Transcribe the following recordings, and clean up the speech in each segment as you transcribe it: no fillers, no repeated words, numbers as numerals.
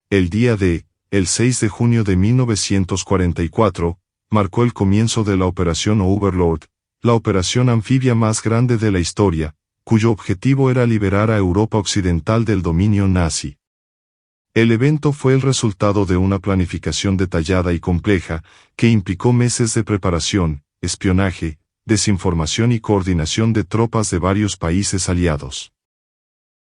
El el 6 de junio de 1944, marcó el comienzo de la Operación Overlord, la operación anfibia más grande de la historia, cuyo objetivo era liberar a Europa Occidental del dominio nazi. El evento fue el resultado de una planificación detallada y compleja, que implicó meses de preparación, espionaje, desinformación y coordinación de tropas de varios países aliados.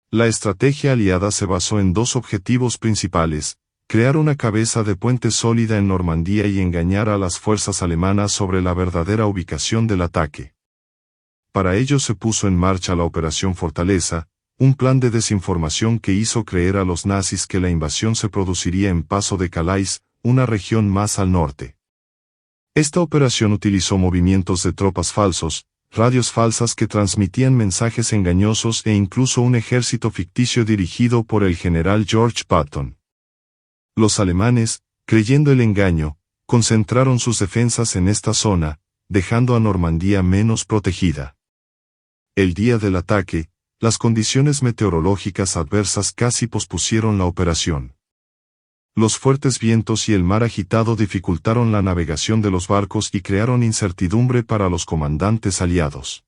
La estrategia aliada se basó en dos objetivos principales: crear una cabeza de puente sólida en Normandía y engañar a las fuerzas alemanas sobre la verdadera ubicación del ataque. Para ello se puso en marcha la Operación Fortaleza, un plan de desinformación que hizo creer a los nazis que la invasión se produciría en Paso de Calais, una región más al norte. Esta operación utilizó movimientos de tropas falsos, radios falsas que transmitían mensajes engañosos e incluso un ejército ficticio dirigido por el general George Patton. Los alemanes, creyendo el engaño, concentraron sus defensas en esta zona, dejando a Normandía menos protegida. El día del ataque, las condiciones meteorológicas adversas casi pospusieron la operación. Los fuertes vientos y el mar agitado dificultaron la navegación de los barcos y crearon incertidumbre para los comandantes aliados.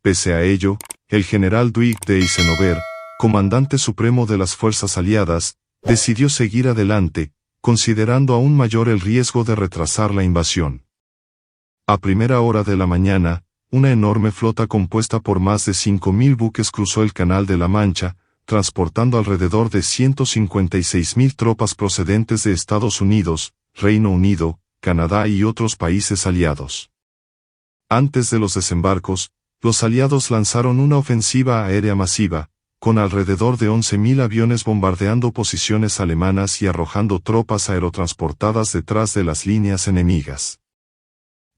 Pese a ello, el general Dwight de Eisenhower, comandante supremo de las fuerzas aliadas, decidió seguir adelante, considerando aún mayor el riesgo de retrasar la invasión. A primera hora de la mañana, una enorme flota compuesta por más de 5.000 buques cruzó el Canal de la Mancha, transportando alrededor de 156.000 tropas procedentes de Estados Unidos, Reino Unido, Canadá y otros países aliados. Antes de los desembarcos, los aliados lanzaron una ofensiva aérea masiva, con alrededor de 11.000 aviones bombardeando posiciones alemanas y arrojando tropas aerotransportadas detrás de las líneas enemigas.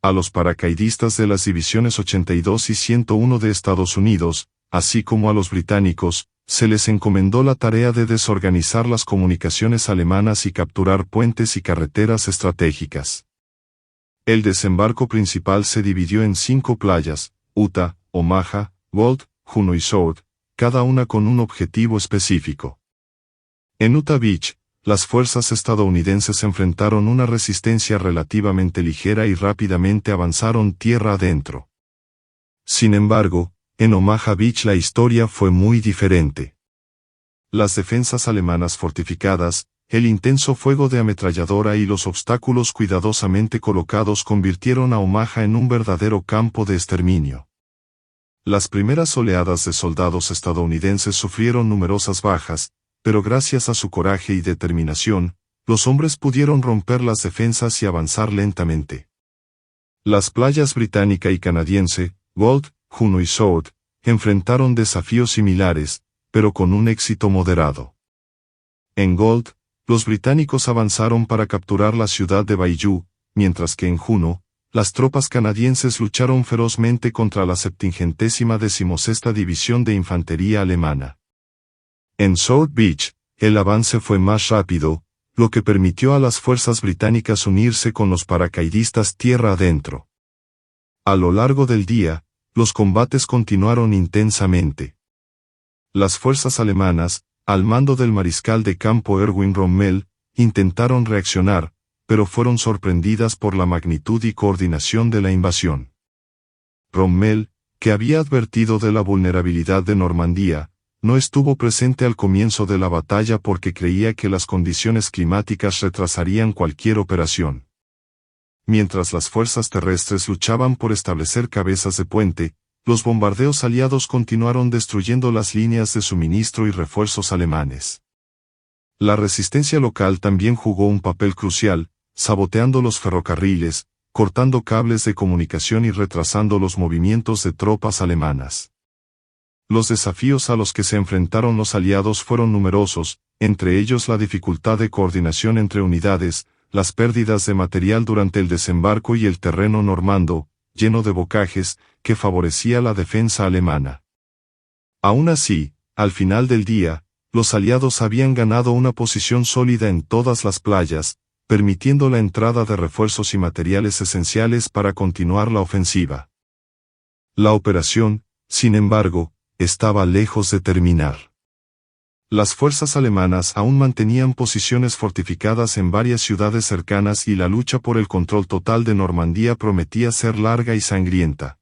A los paracaidistas de las divisiones 82 y 101 de Estados Unidos, así como a los británicos, se les encomendó la tarea de desorganizar las comunicaciones alemanas y capturar puentes y carreteras estratégicas. El desembarco principal se dividió en 5 playas: Utah, Omaha, Gold, Juno y Sword, cada una con un objetivo específico. En Utah Beach, las fuerzas estadounidenses enfrentaron una resistencia relativamente ligera y rápidamente avanzaron tierra adentro. Sin embargo, en Omaha Beach la historia fue muy diferente. Las defensas alemanas fortificadas, el intenso fuego de ametralladora y los obstáculos cuidadosamente colocados convirtieron a Omaha en un verdadero campo de exterminio. Las primeras oleadas de soldados estadounidenses sufrieron numerosas bajas, pero gracias a su coraje y determinación, los hombres pudieron romper las defensas y avanzar lentamente. Las playas británica y canadiense, Gold, Juno y Sword, enfrentaron desafíos similares, pero con un éxito moderado. En Gold, los británicos avanzaron para capturar la ciudad de Bayou, mientras que en Juno, las tropas canadienses lucharon ferozmente contra la 716ª División de Infantería Alemana. En Sword Beach, el avance fue más rápido, lo que permitió a las fuerzas británicas unirse con los paracaidistas tierra adentro. A lo largo del día, los combates continuaron intensamente. Las fuerzas alemanas, al mando del mariscal de campo Erwin Rommel, intentaron reaccionar, pero fueron sorprendidas por la magnitud y coordinación de la invasión. Rommel, que había advertido de la vulnerabilidad de Normandía, no estuvo presente al comienzo de la batalla porque creía que las condiciones climáticas retrasarían cualquier operación. Mientras las fuerzas terrestres luchaban por establecer cabezas de puente, los bombardeos aliados continuaron destruyendo las líneas de suministro y refuerzos alemanes. La resistencia local también jugó un papel crucial, saboteando los ferrocarriles, cortando cables de comunicación y retrasando los movimientos de tropas alemanas. Los desafíos a los que se enfrentaron los aliados fueron numerosos, entre ellos la dificultad de coordinación entre unidades, las pérdidas de material durante el desembarco y el terreno normando, lleno de bocajes, que favorecía la defensa alemana. Aún así, al final del día, los aliados habían ganado una posición sólida en todas las playas, permitiendo la entrada de refuerzos y materiales esenciales para continuar la ofensiva. La operación, sin embargo, estaba lejos de terminar. Las fuerzas alemanas aún mantenían posiciones fortificadas en varias ciudades cercanas y la lucha por el control total de Normandía prometía ser larga y sangrienta.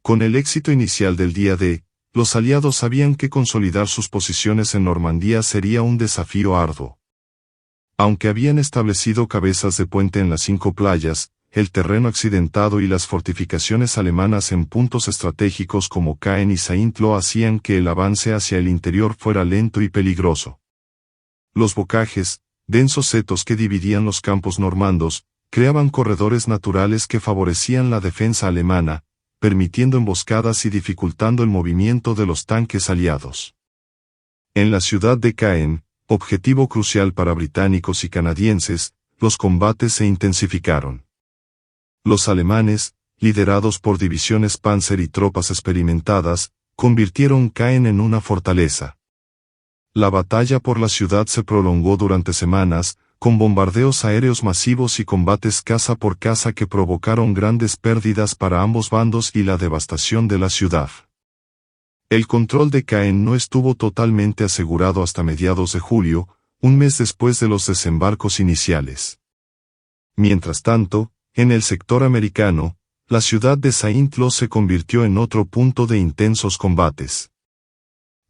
Con el éxito inicial del día D, los aliados sabían que consolidar sus posiciones en Normandía sería un desafío arduo. Aunque habían establecido cabezas de puente en las 5 playas, el terreno accidentado y las fortificaciones alemanas en puntos estratégicos como Caen y Saint-Lô hacían que el avance hacia el interior fuera lento y peligroso. Los bocajes, densos setos que dividían los campos normandos, creaban corredores naturales que favorecían la defensa alemana, permitiendo emboscadas y dificultando el movimiento de los tanques aliados. En la ciudad de Caen, objetivo crucial para británicos y canadienses, los combates se intensificaron. Los alemanes, liderados por divisiones Panzer y tropas experimentadas, convirtieron Caen en una fortaleza. La batalla por la ciudad se prolongó durante semanas, con bombardeos aéreos masivos y combates casa por casa que provocaron grandes pérdidas para ambos bandos y la devastación de la ciudad. El control de Caen no estuvo totalmente asegurado hasta mediados de julio, un mes después de los desembarcos iniciales. Mientras tanto, en el sector americano, la ciudad de Saint-Lô se convirtió en otro punto de intensos combates.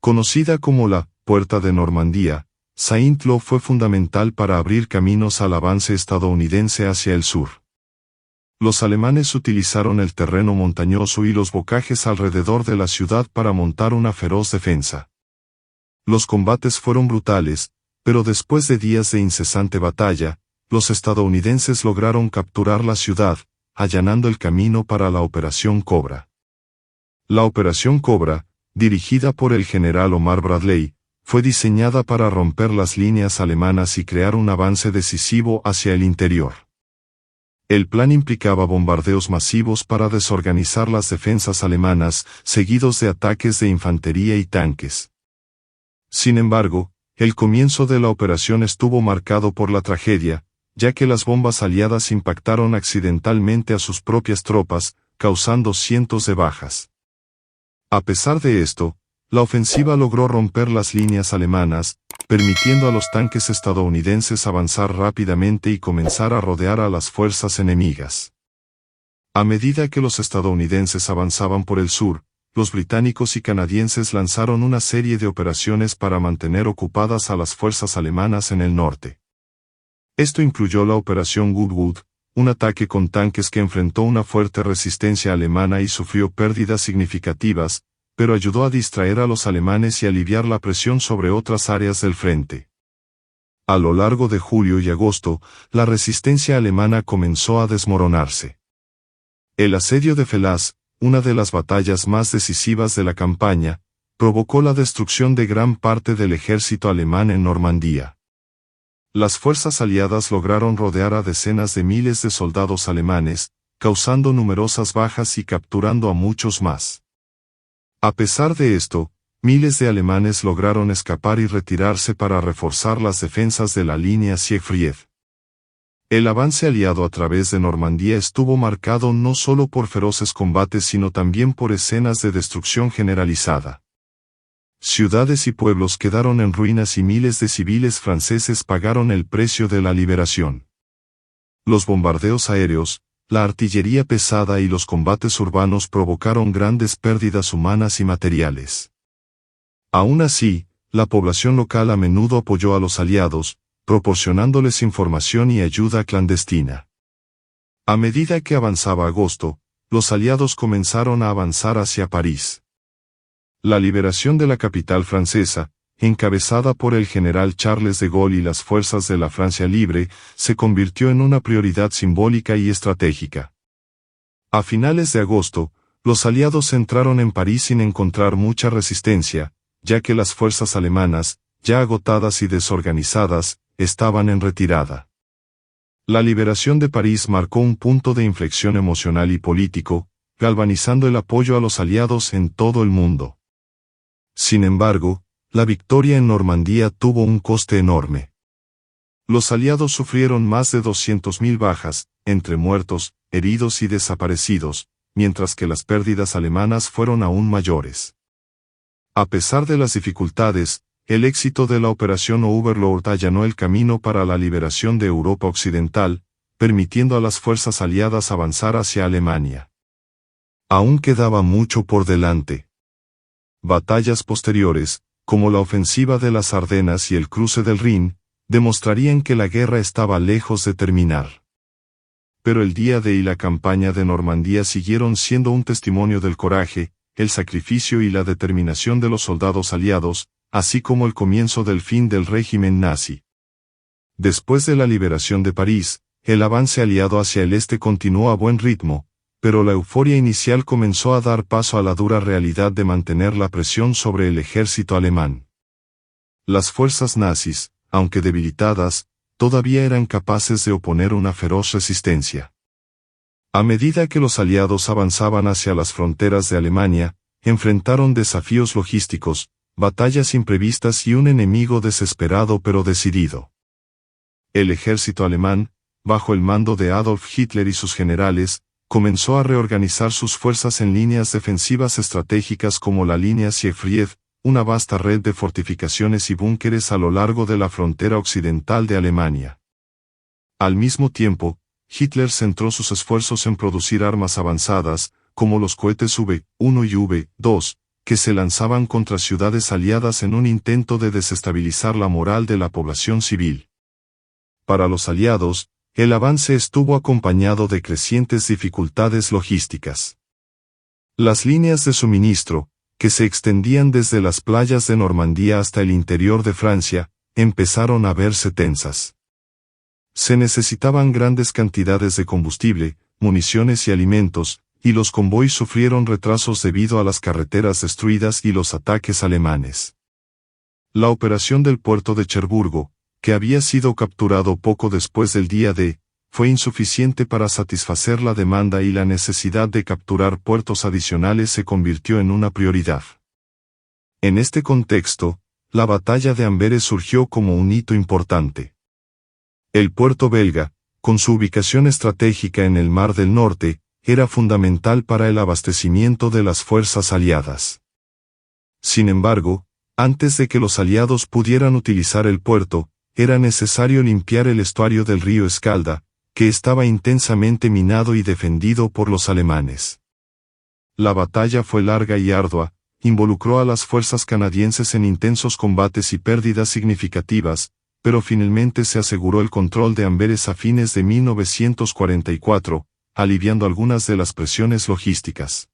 Conocida como la Puerta de Normandía, Saint-Lô fue fundamental para abrir caminos al avance estadounidense hacia el sur. Los alemanes utilizaron el terreno montañoso y los bocajes alrededor de la ciudad para montar una feroz defensa. Los combates fueron brutales, pero después de días de incesante batalla, los estadounidenses lograron capturar la ciudad, allanando el camino para la Operación Cobra. La Operación Cobra, dirigida por el general Omar Bradley, fue diseñada para romper las líneas alemanas y crear un avance decisivo hacia el interior. El plan implicaba bombardeos masivos para desorganizar las defensas alemanas, seguidos de ataques de infantería y tanques. Sin embargo, el comienzo de la operación estuvo marcado por la tragedia, ya que las bombas aliadas impactaron accidentalmente a sus propias tropas, causando cientos de bajas. A pesar de esto, la ofensiva logró romper las líneas alemanas, permitiendo a los tanques estadounidenses avanzar rápidamente y comenzar a rodear a las fuerzas enemigas. A medida que los estadounidenses avanzaban por el sur, los británicos y canadienses lanzaron una serie de operaciones para mantener ocupadas a las fuerzas alemanas en el norte. Esto incluyó la Operación Goodwood, un ataque con tanques que enfrentó una fuerte resistencia alemana y sufrió pérdidas significativas, pero ayudó a distraer a los alemanes y aliviar la presión sobre otras áreas del frente. A lo largo de julio y agosto, la resistencia alemana comenzó a desmoronarse. El asedio de Felasse, una de las batallas más decisivas de la campaña, provocó la destrucción de gran parte del ejército alemán en Normandía. Las fuerzas aliadas lograron rodear a decenas de miles de soldados alemanes, causando numerosas bajas y capturando a muchos más. A pesar de esto, miles de alemanes lograron escapar y retirarse para reforzar las defensas de la línea Siegfried. El avance aliado a través de Normandía estuvo marcado no solo por feroces combates sino también por escenas de destrucción generalizada. Ciudades y pueblos quedaron en ruinas y miles de civiles franceses pagaron el precio de la liberación. Los bombardeos aéreos, la artillería pesada y los combates urbanos provocaron grandes pérdidas humanas y materiales. Aún así, la población local a menudo apoyó a los aliados, proporcionándoles información y ayuda clandestina. A medida que avanzaba agosto, los aliados comenzaron a avanzar hacia París. La liberación de la capital francesa, encabezada por el general Charles de Gaulle y las fuerzas de la Francia Libre, se convirtió en una prioridad simbólica y estratégica. A finales de agosto, los aliados entraron en París sin encontrar mucha resistencia, ya que las fuerzas alemanas, ya agotadas y desorganizadas, estaban en retirada. La liberación de París marcó un punto de inflexión emocional y político, galvanizando el apoyo a los aliados en todo el mundo. Sin embargo, la victoria en Normandía tuvo un coste enorme. Los aliados sufrieron más de 200.000 bajas, entre muertos, heridos y desaparecidos, mientras que las pérdidas alemanas fueron aún mayores. A pesar de las dificultades, el éxito de la Operación Overlord allanó el camino para la liberación de Europa Occidental, permitiendo a las fuerzas aliadas avanzar hacia Alemania. Aún quedaba mucho por delante. Batallas posteriores, como la ofensiva de las Ardenas y el cruce del Rin, demostrarían que la guerra estaba lejos de terminar. Pero el día D y la campaña de Normandía siguieron siendo un testimonio del coraje, el sacrificio y la determinación de los soldados aliados, así como el comienzo del fin del régimen nazi. Después de la liberación de París, el avance aliado hacia el este continuó a buen ritmo, pero la euforia inicial comenzó a dar paso a la dura realidad de mantener la presión sobre el ejército alemán. Las fuerzas nazis, aunque debilitadas, todavía eran capaces de oponer una feroz resistencia. A medida que los aliados avanzaban hacia las fronteras de Alemania, enfrentaron desafíos logísticos, batallas imprevistas y un enemigo desesperado pero decidido. El ejército alemán, bajo el mando de Adolf Hitler y sus generales, comenzó a reorganizar sus fuerzas en líneas defensivas estratégicas como la línea Siegfried, una vasta red de fortificaciones y búnkeres a lo largo de la frontera occidental de Alemania. Al mismo tiempo, Hitler centró sus esfuerzos en producir armas avanzadas, como los cohetes V-1 y V-2, que se lanzaban contra ciudades aliadas en un intento de desestabilizar la moral de la población civil. Para los aliados, el avance estuvo acompañado de crecientes dificultades logísticas. Las líneas de suministro, que se extendían desde las playas de Normandía hasta el interior de Francia, empezaron a verse tensas. Se necesitaban grandes cantidades de combustible, municiones y alimentos, y los convoys sufrieron retrasos debido a las carreteras destruidas y los ataques alemanes. La operación del puerto de Cherburgo, que había sido capturado poco después del día D, fue insuficiente para satisfacer la demanda y la necesidad de capturar puertos adicionales se convirtió en una prioridad. En este contexto, la batalla de Amberes surgió como un hito importante. El puerto belga, con su ubicación estratégica en el Mar del Norte, era fundamental para el abastecimiento de las fuerzas aliadas. Sin embargo, antes de que los aliados pudieran utilizar el puerto, era necesario limpiar el estuario del río Escalda, que estaba intensamente minado y defendido por los alemanes. La batalla fue larga y ardua, involucró a las fuerzas canadienses en intensos combates y pérdidas significativas, pero finalmente se aseguró el control de Amberes a fines de 1944, aliviando algunas de las presiones logísticas.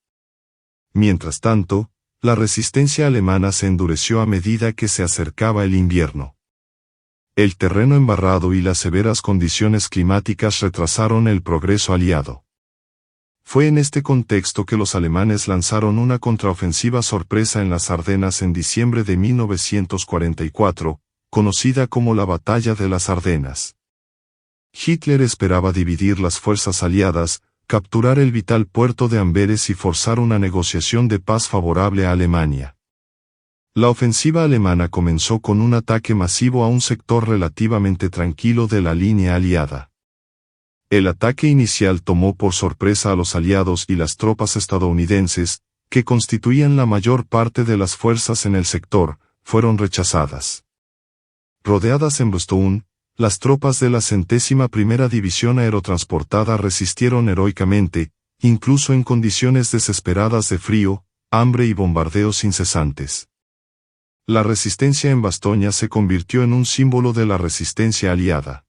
Mientras tanto, la resistencia alemana se endureció a medida que se acercaba el invierno. El terreno embarrado y las severas condiciones climáticas retrasaron el progreso aliado. Fue en este contexto que los alemanes lanzaron una contraofensiva sorpresa en las Ardenas en diciembre de 1944, conocida como la Batalla de las Ardenas. Hitler esperaba dividir las fuerzas aliadas, capturar el vital puerto de Amberes y forzar una negociación de paz favorable a Alemania. La ofensiva alemana comenzó con un ataque masivo a un sector relativamente tranquilo de la línea aliada. El ataque inicial tomó por sorpresa a los aliados y las tropas estadounidenses, que constituían la mayor parte de las fuerzas en el sector, fueron rechazadas. Rodeadas en Bastogne, las tropas de la 101ª División Aerotransportada resistieron heroicamente, incluso en condiciones desesperadas de frío, hambre y bombardeos incesantes. La resistencia en Bastoña se convirtió en un símbolo de la resistencia aliada.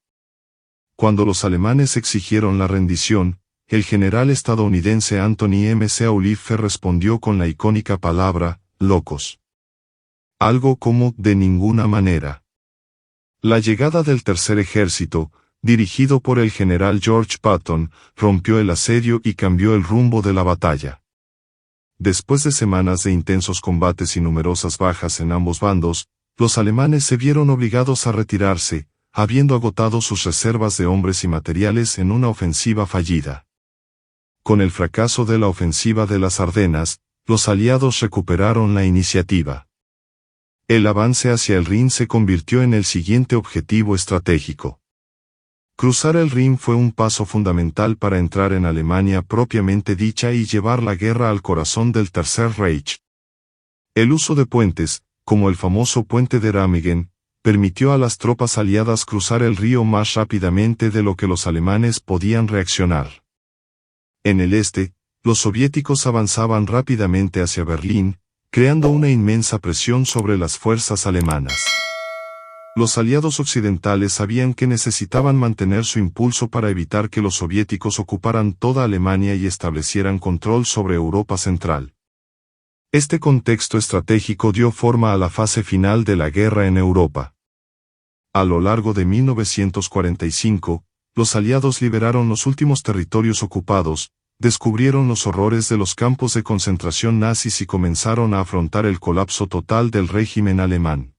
Cuando los alemanes exigieron la rendición, el general estadounidense Anthony M. Seulife respondió con la icónica palabra, locos. Algo como, de ninguna manera. La llegada del Tercer Ejército, dirigido por el general George Patton, rompió el asedio y cambió el rumbo de la batalla. Después de semanas de intensos combates y numerosas bajas en ambos bandos, los alemanes se vieron obligados a retirarse, habiendo agotado sus reservas de hombres y materiales en una ofensiva fallida. Con el fracaso de la ofensiva de las Ardenas, los aliados recuperaron la iniciativa. El avance hacia el Rin se convirtió en el siguiente objetivo estratégico. Cruzar el Rin fue un paso fundamental para entrar en Alemania propiamente dicha y llevar la guerra al corazón del Tercer Reich. El uso de puentes, como el famoso puente de Ramigen, permitió a las tropas aliadas cruzar el río más rápidamente de lo que los alemanes podían reaccionar. En el este, los soviéticos avanzaban rápidamente hacia Berlín, creando una inmensa presión sobre las fuerzas alemanas. Los aliados occidentales sabían que necesitaban mantener su impulso para evitar que los soviéticos ocuparan toda Alemania y establecieran control sobre Europa Central. Este contexto estratégico dio forma a la fase final de la guerra en Europa. A lo largo de 1945, los aliados liberaron los últimos territorios ocupados, descubrieron los horrores de los campos de concentración nazis y comenzaron a afrontar el colapso total del régimen alemán.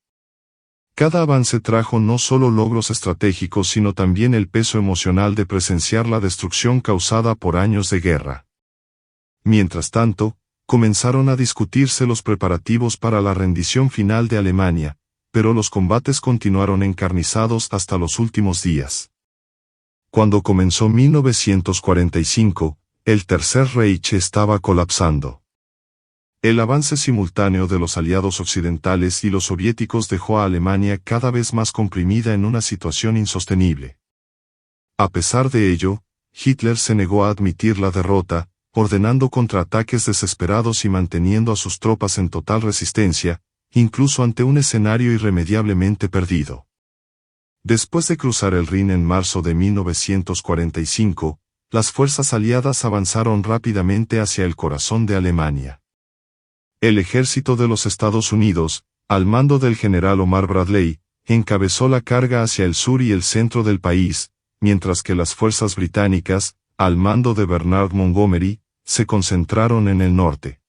Cada avance trajo no solo logros estratégicos sino también el peso emocional de presenciar la destrucción causada por años de guerra. Mientras tanto, comenzaron a discutirse los preparativos para la rendición final de Alemania, pero los combates continuaron encarnizados hasta los últimos días. Cuando comenzó 1945, el Tercer Reich estaba colapsando. El avance simultáneo de los aliados occidentales y los soviéticos dejó a Alemania cada vez más comprimida en una situación insostenible. A pesar de ello, Hitler se negó a admitir la derrota, ordenando contraataques desesperados y manteniendo a sus tropas en total resistencia, incluso ante un escenario irremediablemente perdido. Después de cruzar el Rin en marzo de 1945, las fuerzas aliadas avanzaron rápidamente hacia el corazón de Alemania. El ejército de los Estados Unidos, al mando del general Omar Bradley, encabezó la carga hacia el sur y el centro del país, mientras que las fuerzas británicas, al mando de Bernard Montgomery, se concentraron en el norte.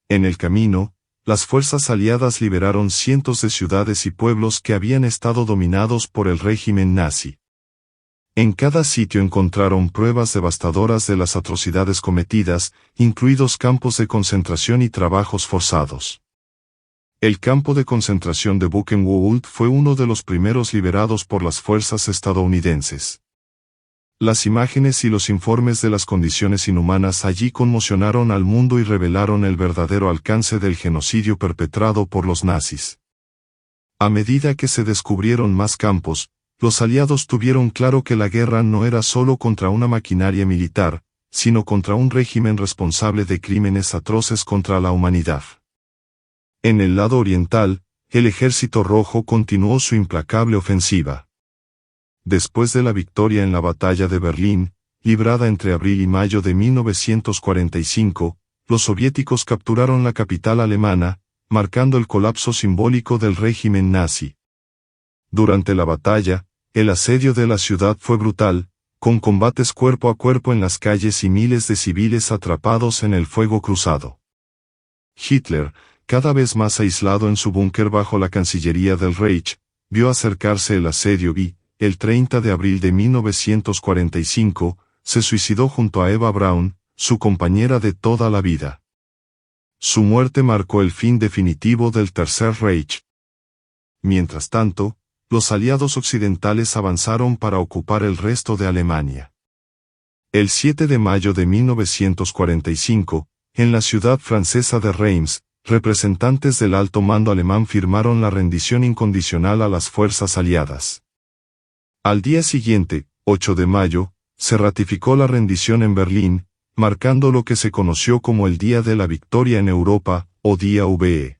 En el camino, las fuerzas aliadas liberaron cientos de ciudades y pueblos que habían estado dominados por el régimen nazi. En cada sitio encontraron pruebas devastadoras de las atrocidades cometidas, incluidos campos de concentración y trabajos forzados. El campo de concentración de Buchenwald fue uno de los primeros liberados por las fuerzas estadounidenses. Las imágenes y los informes de las condiciones inhumanas allí conmocionaron al mundo y revelaron el verdadero alcance del genocidio perpetrado por los nazis. A medida que se descubrieron más campos, los aliados tuvieron claro que la guerra no era solo contra una maquinaria militar, sino contra un régimen responsable de crímenes atroces contra la humanidad. En el lado oriental, el Ejército Rojo continuó su implacable ofensiva. Después de la victoria en la Batalla de Berlín, librada entre abril y mayo de 1945, los soviéticos capturaron la capital alemana, marcando el colapso simbólico del régimen nazi. Durante la batalla, el asedio de la ciudad fue brutal, con combates cuerpo a cuerpo en las calles y miles de civiles atrapados en el fuego cruzado. Hitler, cada vez más aislado en su búnker bajo la Cancillería del Reich, vio acercarse el asedio y, el 30 de abril de 1945, se suicidó junto a Eva Braun, su compañera de toda la vida. Su muerte marcó el fin definitivo del Tercer Reich. Mientras tanto, los aliados occidentales avanzaron para ocupar el resto de Alemania. El 7 de mayo de 1945, en la ciudad francesa de Reims, representantes del alto mando alemán firmaron la rendición incondicional a las fuerzas aliadas. Al día siguiente, 8 de mayo, se ratificó la rendición en Berlín, marcando lo que se conoció como el Día de la Victoria en Europa, o Día VE.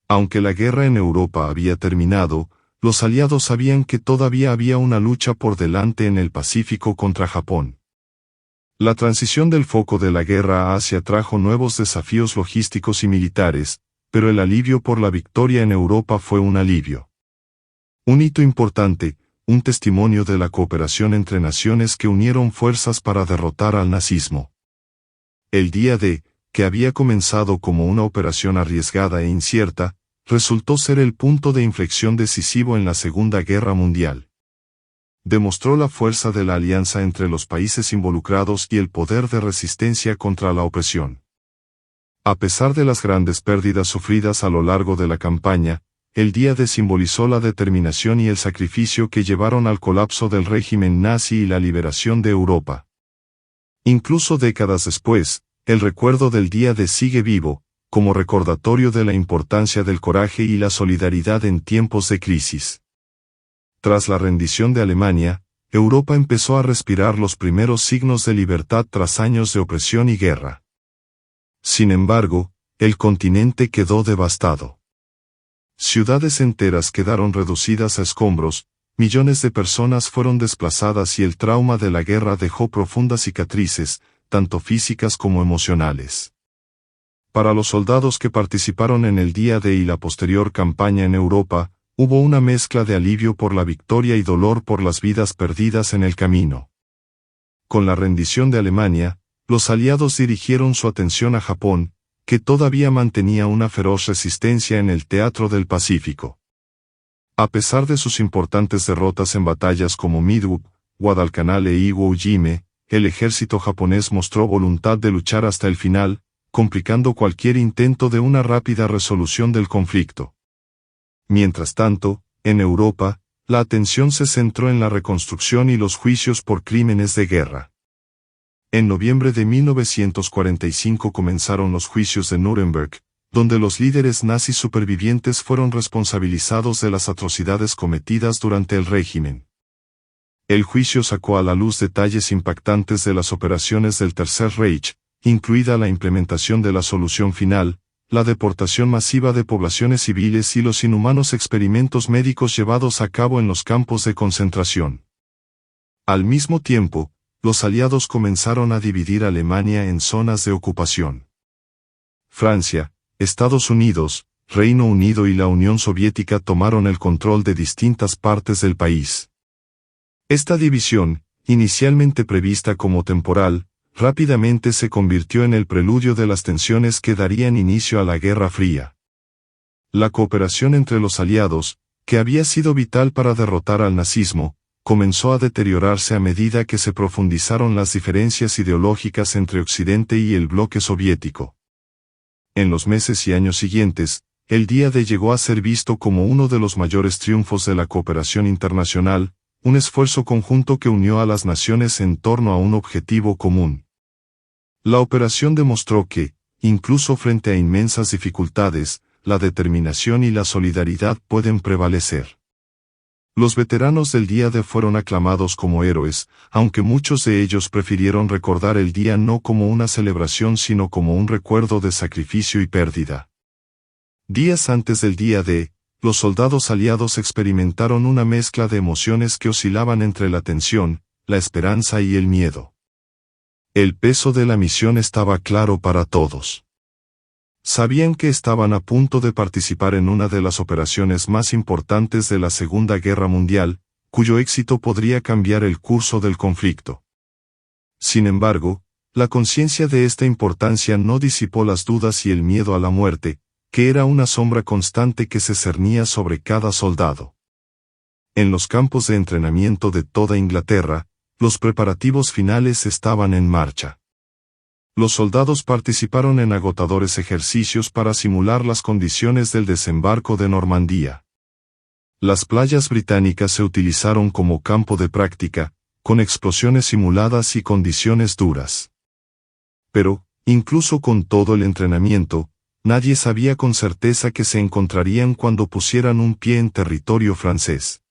Aunque la guerra en Europa había terminado, los aliados sabían que todavía había una lucha por delante en el Pacífico contra Japón. La transición del foco de la guerra a Asia trajo nuevos desafíos logísticos y militares, pero el alivio por la victoria en Europa fue un alivio. Un hito importante, un testimonio de la cooperación entre naciones que unieron fuerzas para derrotar al nazismo. El Día D, que había comenzado como una operación arriesgada e incierta, resultó ser el punto de inflexión decisivo en la Segunda Guerra Mundial. Demostró la fuerza de la alianza entre los países involucrados y el poder de resistencia contra la opresión. A pesar de las grandes pérdidas sufridas a lo largo de la campaña, el Día D simbolizó la determinación y el sacrificio que llevaron al colapso del régimen nazi y la liberación de Europa. Incluso décadas después, el recuerdo del Día D sigue vivo, como recordatorio de la importancia del coraje y la solidaridad en tiempos de crisis. Tras la rendición de Alemania, Europa empezó a respirar los primeros signos de libertad tras años de opresión y guerra. Sin embargo, el continente quedó devastado. Ciudades enteras quedaron reducidas a escombros, millones de personas fueron desplazadas y el trauma de la guerra dejó profundas cicatrices, tanto físicas como emocionales. Para los soldados que participaron en el día D y la posterior campaña en Europa, hubo una mezcla de alivio por la victoria y dolor por las vidas perdidas en el camino. Con la rendición de Alemania, los aliados dirigieron su atención a Japón, que todavía mantenía una feroz resistencia en el teatro del Pacífico. A pesar de sus importantes derrotas en batallas como Midway, Guadalcanal e Iwo Jime, el ejército japonés mostró voluntad de luchar hasta el final, complicando cualquier intento de una rápida resolución del conflicto. Mientras tanto, en Europa, la atención se centró en la reconstrucción y los juicios por crímenes de guerra. En noviembre de 1945 comenzaron los juicios de Nuremberg, donde los líderes nazis supervivientes fueron responsabilizados de las atrocidades cometidas durante el régimen. El juicio sacó a la luz detalles impactantes de las operaciones del Tercer Reich, incluida la implementación de la solución final, la deportación masiva de poblaciones civiles y los inhumanos experimentos médicos llevados a cabo en los campos de concentración. Al mismo tiempo, los aliados comenzaron a dividir Alemania en zonas de ocupación. Francia, Estados Unidos, Reino Unido y la Unión Soviética tomaron el control de distintas partes del país. Esta división, inicialmente prevista como temporal, rápidamente se convirtió en el preludio de las tensiones que darían inicio a la Guerra Fría. La cooperación entre los aliados, que había sido vital para derrotar al nazismo, comenzó a deteriorarse a medida que se profundizaron las diferencias ideológicas entre Occidente y el bloque soviético. En los meses y años siguientes, el Día D llegó a ser visto como uno de los mayores triunfos de la cooperación internacional, un esfuerzo conjunto que unió a las naciones en torno a un objetivo común. La operación demostró que, incluso frente a inmensas dificultades, la determinación y la solidaridad pueden prevalecer. Los veteranos del Día D fueron aclamados como héroes, aunque muchos de ellos prefirieron recordar el día no como una celebración sino como un recuerdo de sacrificio y pérdida. Días antes del Día D, los soldados aliados experimentaron una mezcla de emociones que oscilaban entre la tensión, la esperanza y el miedo. El peso de la misión estaba claro para todos. Sabían que estaban a punto de participar en una de las operaciones más importantes de la Segunda Guerra Mundial, cuyo éxito podría cambiar el curso del conflicto. Sin embargo, la conciencia de esta importancia no disipó las dudas y el miedo a la muerte, que era una sombra constante que se cernía sobre cada soldado. En los campos de entrenamiento de toda Inglaterra, los preparativos finales estaban en marcha. Los soldados participaron en agotadores ejercicios para simular las condiciones del desembarco de Normandía. Las playas británicas se utilizaron como campo de práctica, con explosiones simuladas y condiciones duras. Pero, incluso con todo el entrenamiento, nadie sabía con certeza que se encontrarían cuando pusieran un pie en territorio francés.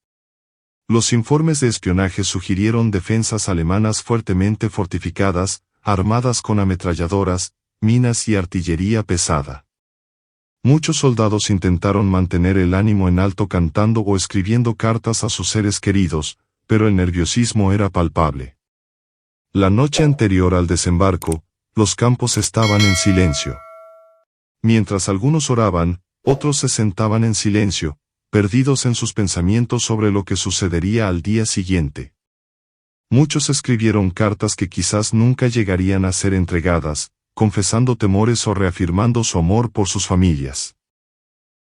Los informes de espionaje sugirieron defensas alemanas fuertemente fortificadas, armadas con ametralladoras, minas y artillería pesada. Muchos soldados intentaron mantener el ánimo en alto cantando o escribiendo cartas a sus seres queridos, pero el nerviosismo era palpable. La noche anterior al desembarco, los campos estaban en silencio. Mientras algunos oraban, otros se sentaban en silencio, perdidos en sus pensamientos sobre lo que sucedería al día siguiente. Muchos escribieron cartas que quizás nunca llegarían a ser entregadas, confesando temores o reafirmando su amor por sus familias.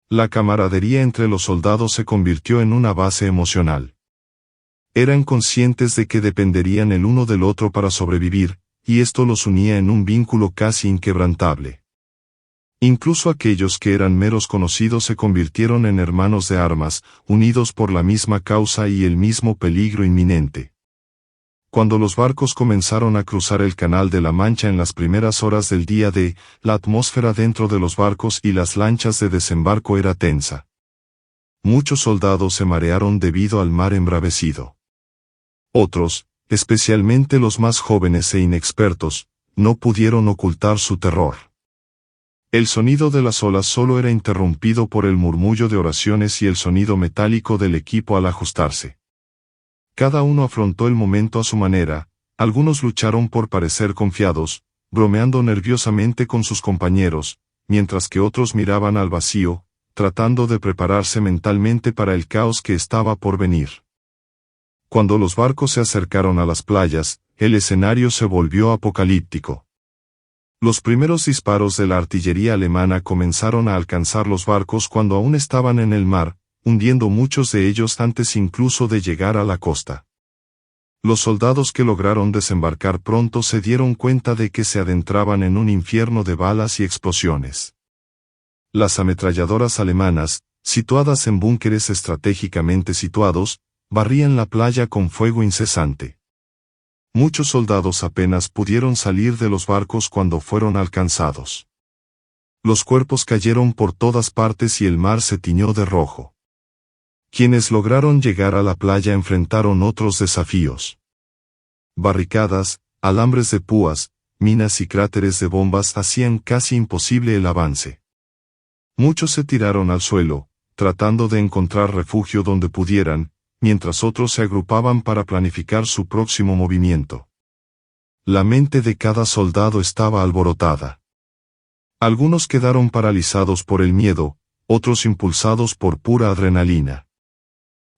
La camaradería entre los soldados se convirtió en una base emocional. Eran conscientes de que dependerían el uno del otro para sobrevivir, y esto los unía en un vínculo casi inquebrantable. Incluso aquellos que eran meros conocidos se convirtieron en hermanos de armas, unidos por la misma causa y el mismo peligro inminente. Cuando los barcos comenzaron a cruzar el Canal de la Mancha en las primeras horas del día D, la atmósfera dentro de los barcos y las lanchas de desembarco era tensa. Muchos soldados se marearon debido al mar embravecido. Otros, especialmente los más jóvenes e inexpertos, no pudieron ocultar su terror. El sonido de las olas solo era interrumpido por el murmullo de oraciones y el sonido metálico del equipo al ajustarse. Cada uno afrontó el momento a su manera, algunos lucharon por parecer confiados, bromeando nerviosamente con sus compañeros, mientras que otros miraban al vacío, tratando de prepararse mentalmente para el caos que estaba por venir. Cuando los barcos se acercaron a las playas, el escenario se volvió apocalíptico. Los primeros disparos de la artillería alemana comenzaron a alcanzar los barcos cuando aún estaban en el mar, hundiendo muchos de ellos antes incluso de llegar a la costa. Los soldados que lograron desembarcar pronto se dieron cuenta de que se adentraban en un infierno de balas y explosiones. Las ametralladoras alemanas, situadas en búnkeres estratégicamente situados, barrían la playa con fuego incesante. Muchos soldados apenas pudieron salir de los barcos cuando fueron alcanzados. Los cuerpos cayeron por todas partes y el mar se tiñó de rojo. Quienes lograron llegar a la playa enfrentaron otros desafíos. Barricadas, alambres de púas, minas y cráteres de bombas hacían casi imposible el avance. Muchos se tiraron al suelo, tratando de encontrar refugio donde pudieran, mientras otros se agrupaban para planificar su próximo movimiento. La mente de cada soldado estaba alborotada. Algunos quedaron paralizados por el miedo, otros impulsados por pura adrenalina.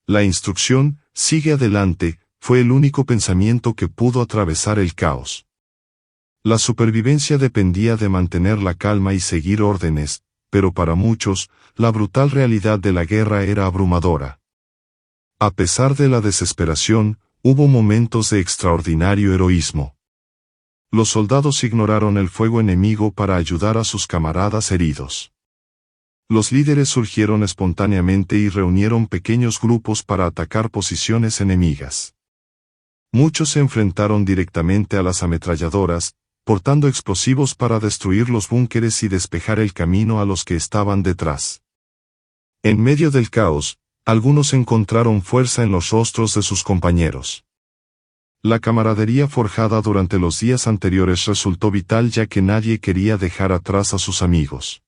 La instrucción, sigue adelante, fue el único pensamiento que pudo atravesar el caos. La supervivencia dependía de mantener la calma y seguir órdenes, pero para muchos, la brutal realidad de la guerra era abrumadora. A pesar de la desesperación, hubo momentos de extraordinario heroísmo. Los soldados ignoraron el fuego enemigo para ayudar a sus camaradas heridos. Los líderes surgieron espontáneamente y reunieron pequeños grupos para atacar posiciones enemigas. Muchos se enfrentaron directamente a las ametralladoras, portando explosivos para destruir los búnkeres y despejar el camino a los que estaban detrás. En medio del caos, algunos encontraron fuerza en los rostros de sus compañeros. La camaradería forjada durante los días anteriores resultó vital ya que nadie quería dejar atrás a sus amigos.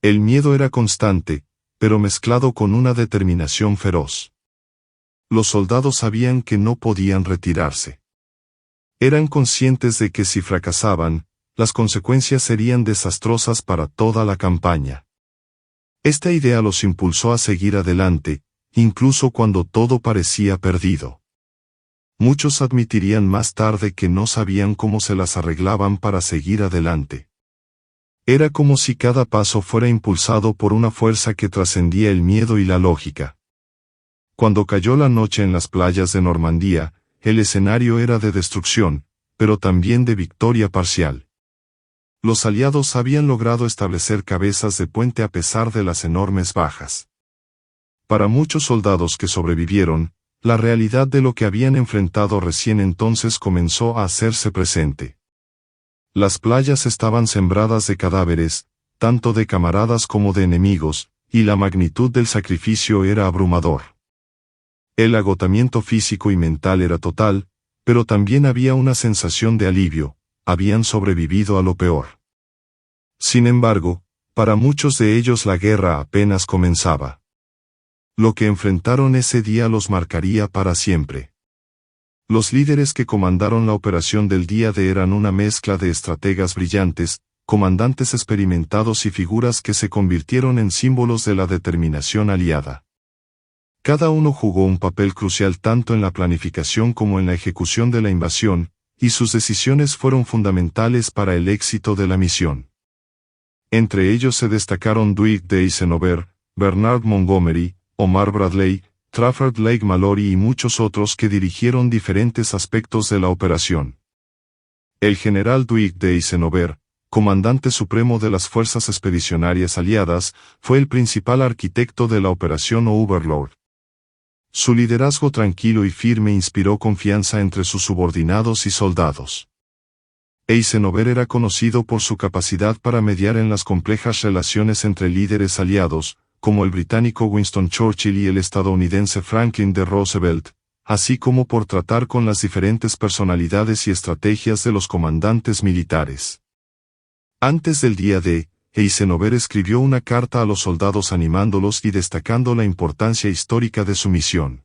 El miedo era constante, pero mezclado con una determinación feroz. Los soldados sabían que no podían retirarse. Eran conscientes de que si fracasaban, las consecuencias serían desastrosas para toda la campaña. Esta idea los impulsó a seguir adelante, incluso cuando todo parecía perdido. Muchos admitirían más tarde que no sabían cómo se las arreglaban para seguir adelante. Era como si cada paso fuera impulsado por una fuerza que trascendía el miedo y la lógica. Cuando cayó la noche en las playas de Normandía, el escenario era de destrucción, pero también de victoria parcial. Los aliados habían logrado establecer cabezas de puente a pesar de las enormes bajas. Para muchos soldados que sobrevivieron, la realidad de lo que habían enfrentado recién entonces comenzó a hacerse presente. Las playas estaban sembradas de cadáveres, tanto de camaradas como de enemigos, y la magnitud del sacrificio era abrumador. El agotamiento físico y mental era total, pero también había una sensación de alivio, habían sobrevivido a lo peor. Sin embargo, para muchos de ellos la guerra apenas comenzaba. Lo que enfrentaron ese día los marcaría para siempre. Los líderes que comandaron la operación del día D eran una mezcla de estrategas brillantes, comandantes experimentados y figuras que se convirtieron en símbolos de la determinación aliada. Cada uno jugó un papel crucial tanto en la planificación como en la ejecución de la invasión, y sus decisiones fueron fundamentales para el éxito de la misión. Entre ellos se destacaron Dwight D. Eisenhower, Bernard Montgomery, Omar Bradley, Trafford Lake Mallory y muchos otros que dirigieron diferentes aspectos de la operación. El general Dwight D. Eisenhower, comandante supremo de las fuerzas expedicionarias aliadas, fue el principal arquitecto de la operación Overlord. Su liderazgo tranquilo y firme inspiró confianza entre sus subordinados y soldados. Eisenhower era conocido por su capacidad para mediar en las complejas relaciones entre líderes aliados, como el británico Winston Churchill y el estadounidense Franklin D. Roosevelt, así como por tratar con las diferentes personalidades y estrategias de los comandantes militares. Antes del día D, Eisenhower escribió una carta a los soldados animándolos y destacando la importancia histórica de su misión.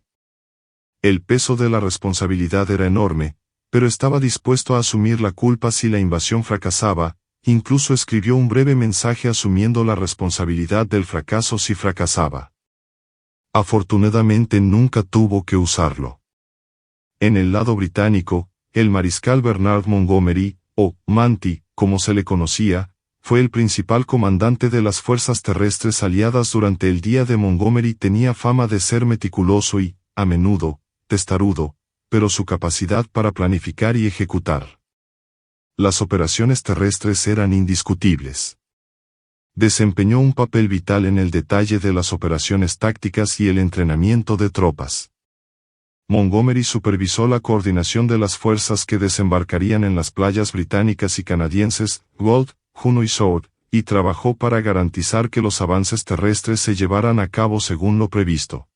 El peso de la responsabilidad era enorme, pero estaba dispuesto a asumir la culpa si la invasión fracasaba. Incluso escribió un breve mensaje asumiendo la responsabilidad del fracaso si fracasaba. Afortunadamente nunca tuvo que usarlo. En el lado británico, el mariscal Bernard Montgomery, o Manty, como se le conocía, fue el principal comandante de las fuerzas terrestres aliadas durante el día de Montgomery. Tenía fama de ser meticuloso y, a menudo, testarudo, pero su capacidad para planificar y ejecutar las operaciones terrestres eran indiscutibles. Desempeñó un papel vital en el detalle de las operaciones tácticas y el entrenamiento de tropas. Montgomery supervisó la coordinación de las fuerzas que desembarcarían en las playas británicas y canadienses, Gold, Juno y Sword, y trabajó para garantizar que los avances terrestres se llevaran a cabo según lo previsto.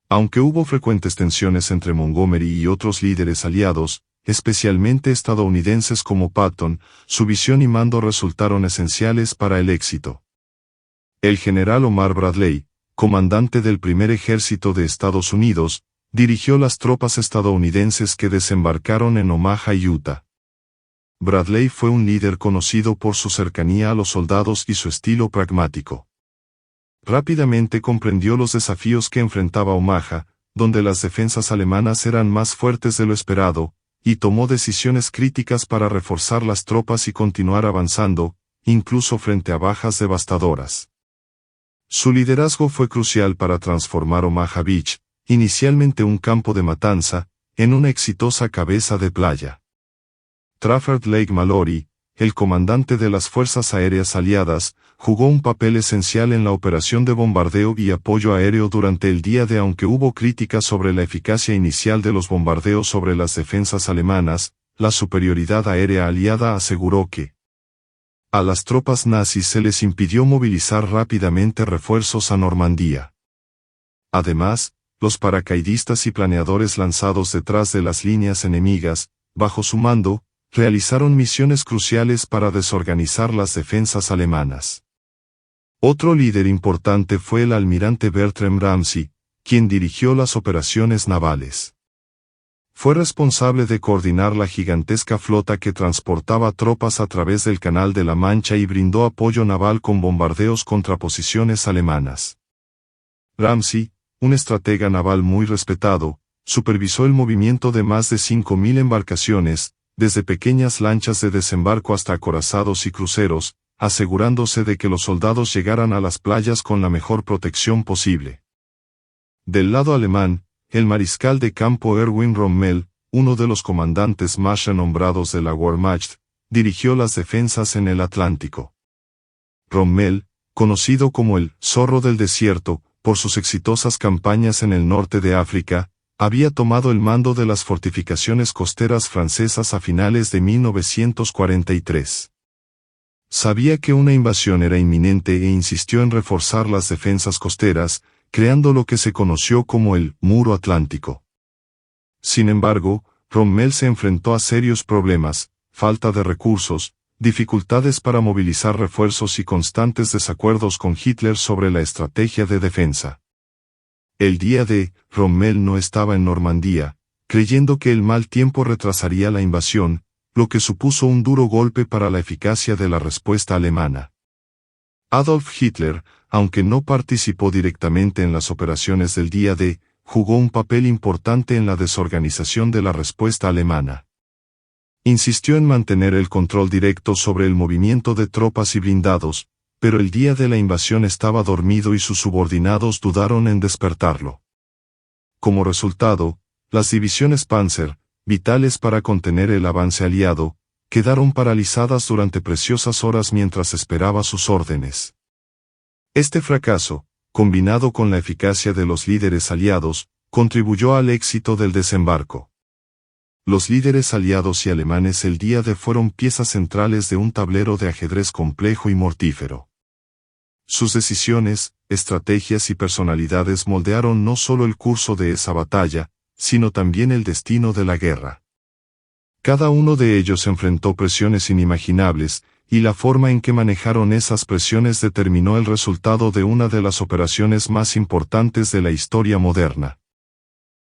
Aunque hubo frecuentes tensiones entre Montgomery y otros líderes aliados, especialmente estadounidenses como Patton, su visión y mando resultaron esenciales para el éxito. El general Omar Bradley, comandante del primer ejército de Estados Unidos, dirigió las tropas estadounidenses que desembarcaron en Omaha, Utah. Bradley fue un líder conocido por su cercanía a los soldados y su estilo pragmático. Rápidamente comprendió los desafíos que enfrentaba Omaha, donde las defensas alemanas eran más fuertes de lo esperado, y tomó decisiones críticas para reforzar las tropas y continuar avanzando, incluso frente a bajas devastadoras. Su liderazgo fue crucial para transformar Omaha Beach, inicialmente un campo de matanza, en una exitosa cabeza de playa. Trafford Lake Mallory, el comandante de las Fuerzas Aéreas Aliadas, jugó un papel esencial en la operación de bombardeo y apoyo aéreo durante el día D. Aunque hubo críticas sobre la eficacia inicial de los bombardeos sobre las defensas alemanas, la superioridad aérea aliada aseguró que a las tropas nazis se les impidió movilizar rápidamente refuerzos a Normandía. Además, los paracaidistas y planeadores lanzados detrás de las líneas enemigas, bajo su mando, realizaron misiones cruciales para desorganizar las defensas alemanas. Otro líder importante fue el almirante Bertram Ramsay, quien dirigió las operaciones navales. Fue responsable de coordinar la gigantesca flota que transportaba tropas a través del Canal de la Mancha y brindó apoyo naval con bombardeos contra posiciones alemanas. Ramsay, un estratega naval muy respetado, supervisó el movimiento de más de 5.000 embarcaciones, desde pequeñas lanchas de desembarco hasta acorazados y cruceros, asegurándose de que los soldados llegaran a las playas con la mejor protección posible. Del lado alemán, el mariscal de campo Erwin Rommel, uno de los comandantes más renombrados de la Wehrmacht, dirigió las defensas en el Atlántico. Rommel, conocido como el «zorro del desierto», por sus exitosas campañas en el norte de África, había tomado el mando de las fortificaciones costeras francesas a finales de 1943. Sabía que una invasión era inminente e insistió en reforzar las defensas costeras, creando lo que se conoció como el Muro Atlántico. Sin embargo, Rommel se enfrentó a serios problemas, falta de recursos, dificultades para movilizar refuerzos y constantes desacuerdos con Hitler sobre la estrategia de defensa. El día D, Rommel no estaba en Normandía, creyendo que el mal tiempo retrasaría la invasión, lo que supuso un duro golpe para la eficacia de la respuesta alemana. Adolf Hitler, aunque no participó directamente en las operaciones del día D, jugó un papel importante en la desorganización de la respuesta alemana. Insistió en mantener el control directo sobre el movimiento de tropas y blindados, pero el día de la invasión estaba dormido y sus subordinados dudaron en despertarlo. Como resultado, las divisiones Panzer, vitales para contener el avance aliado, quedaron paralizadas durante preciosas horas mientras esperaba sus órdenes. Este fracaso, combinado con la eficacia de los líderes aliados, contribuyó al éxito del desembarco. Los líderes aliados y alemanes el día D fueron piezas centrales de un tablero de ajedrez complejo y mortífero. Sus decisiones, estrategias y personalidades moldearon no solo el curso de esa batalla, sino también el destino de la guerra. Cada uno de ellos enfrentó presiones inimaginables, y la forma en que manejaron esas presiones determinó el resultado de una de las operaciones más importantes de la historia moderna.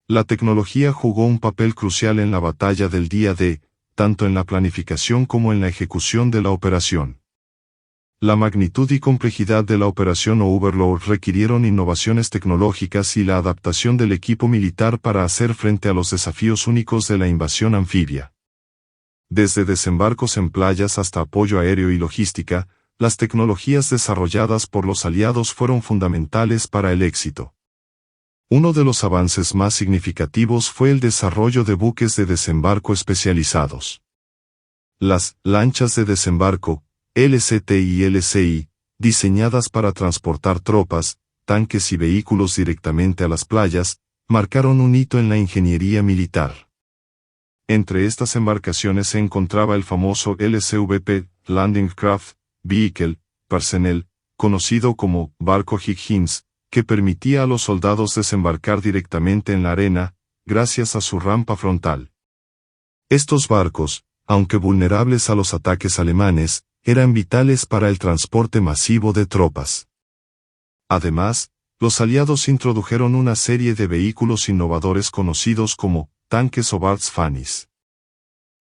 La tecnología jugó un papel crucial en la batalla del día D, tanto en la planificación como en la ejecución de la operación. La magnitud y complejidad de la operación Overlord requirieron innovaciones tecnológicas y la adaptación del equipo militar para hacer frente a los desafíos únicos de la invasión anfibia. Desde desembarcos en playas hasta apoyo aéreo y logística, las tecnologías desarrolladas por los aliados fueron fundamentales para el éxito. Uno de los avances más significativos fue el desarrollo de buques de desembarco especializados. Las lanchas de desembarco, LCT y LCI, diseñadas para transportar tropas, tanques y vehículos directamente a las playas, marcaron un hito en la ingeniería militar. Entre estas embarcaciones se encontraba el famoso LCVP, Landing Craft Vehicle, Parsenel, conocido como barco Higgins, que permitía a los soldados desembarcar directamente en la arena, gracias a su rampa frontal. Estos barcos, aunque vulnerables a los ataques alemanes, eran vitales para el transporte masivo de tropas. Además, los aliados introdujeron una serie de vehículos innovadores conocidos como tanques o Bards Fannies.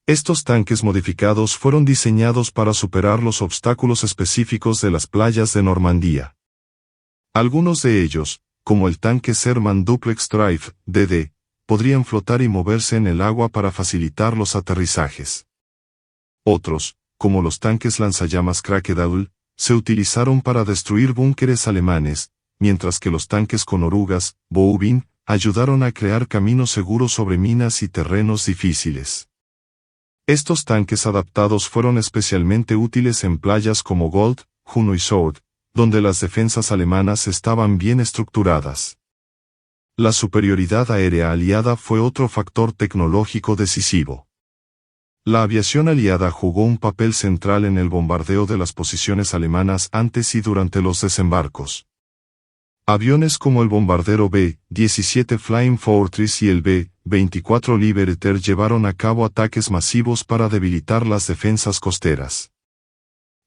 Estos tanques modificados fueron diseñados para superar los obstáculos específicos de las playas de Normandía. Algunos de ellos, como el tanque Sherman Duplex Drive, DD, podrían flotar y moverse en el agua para facilitar los aterrizajes. Otros, como los tanques lanzallamas Crocodile, se utilizaron para destruir búnkeres alemanes, mientras que los tanques con orugas, Boubin, ayudaron a crear caminos seguros sobre minas y terrenos difíciles. Estos tanques adaptados fueron especialmente útiles en playas como Gold, Juno y Sword, donde las defensas alemanas estaban bien estructuradas. La superioridad aérea aliada fue otro factor tecnológico decisivo. La aviación aliada jugó un papel central en el bombardeo de las posiciones alemanas antes y durante los desembarcos. Aviones como el bombardero B-17 Flying Fortress y el B-24 Liberator llevaron a cabo ataques masivos para debilitar las defensas costeras.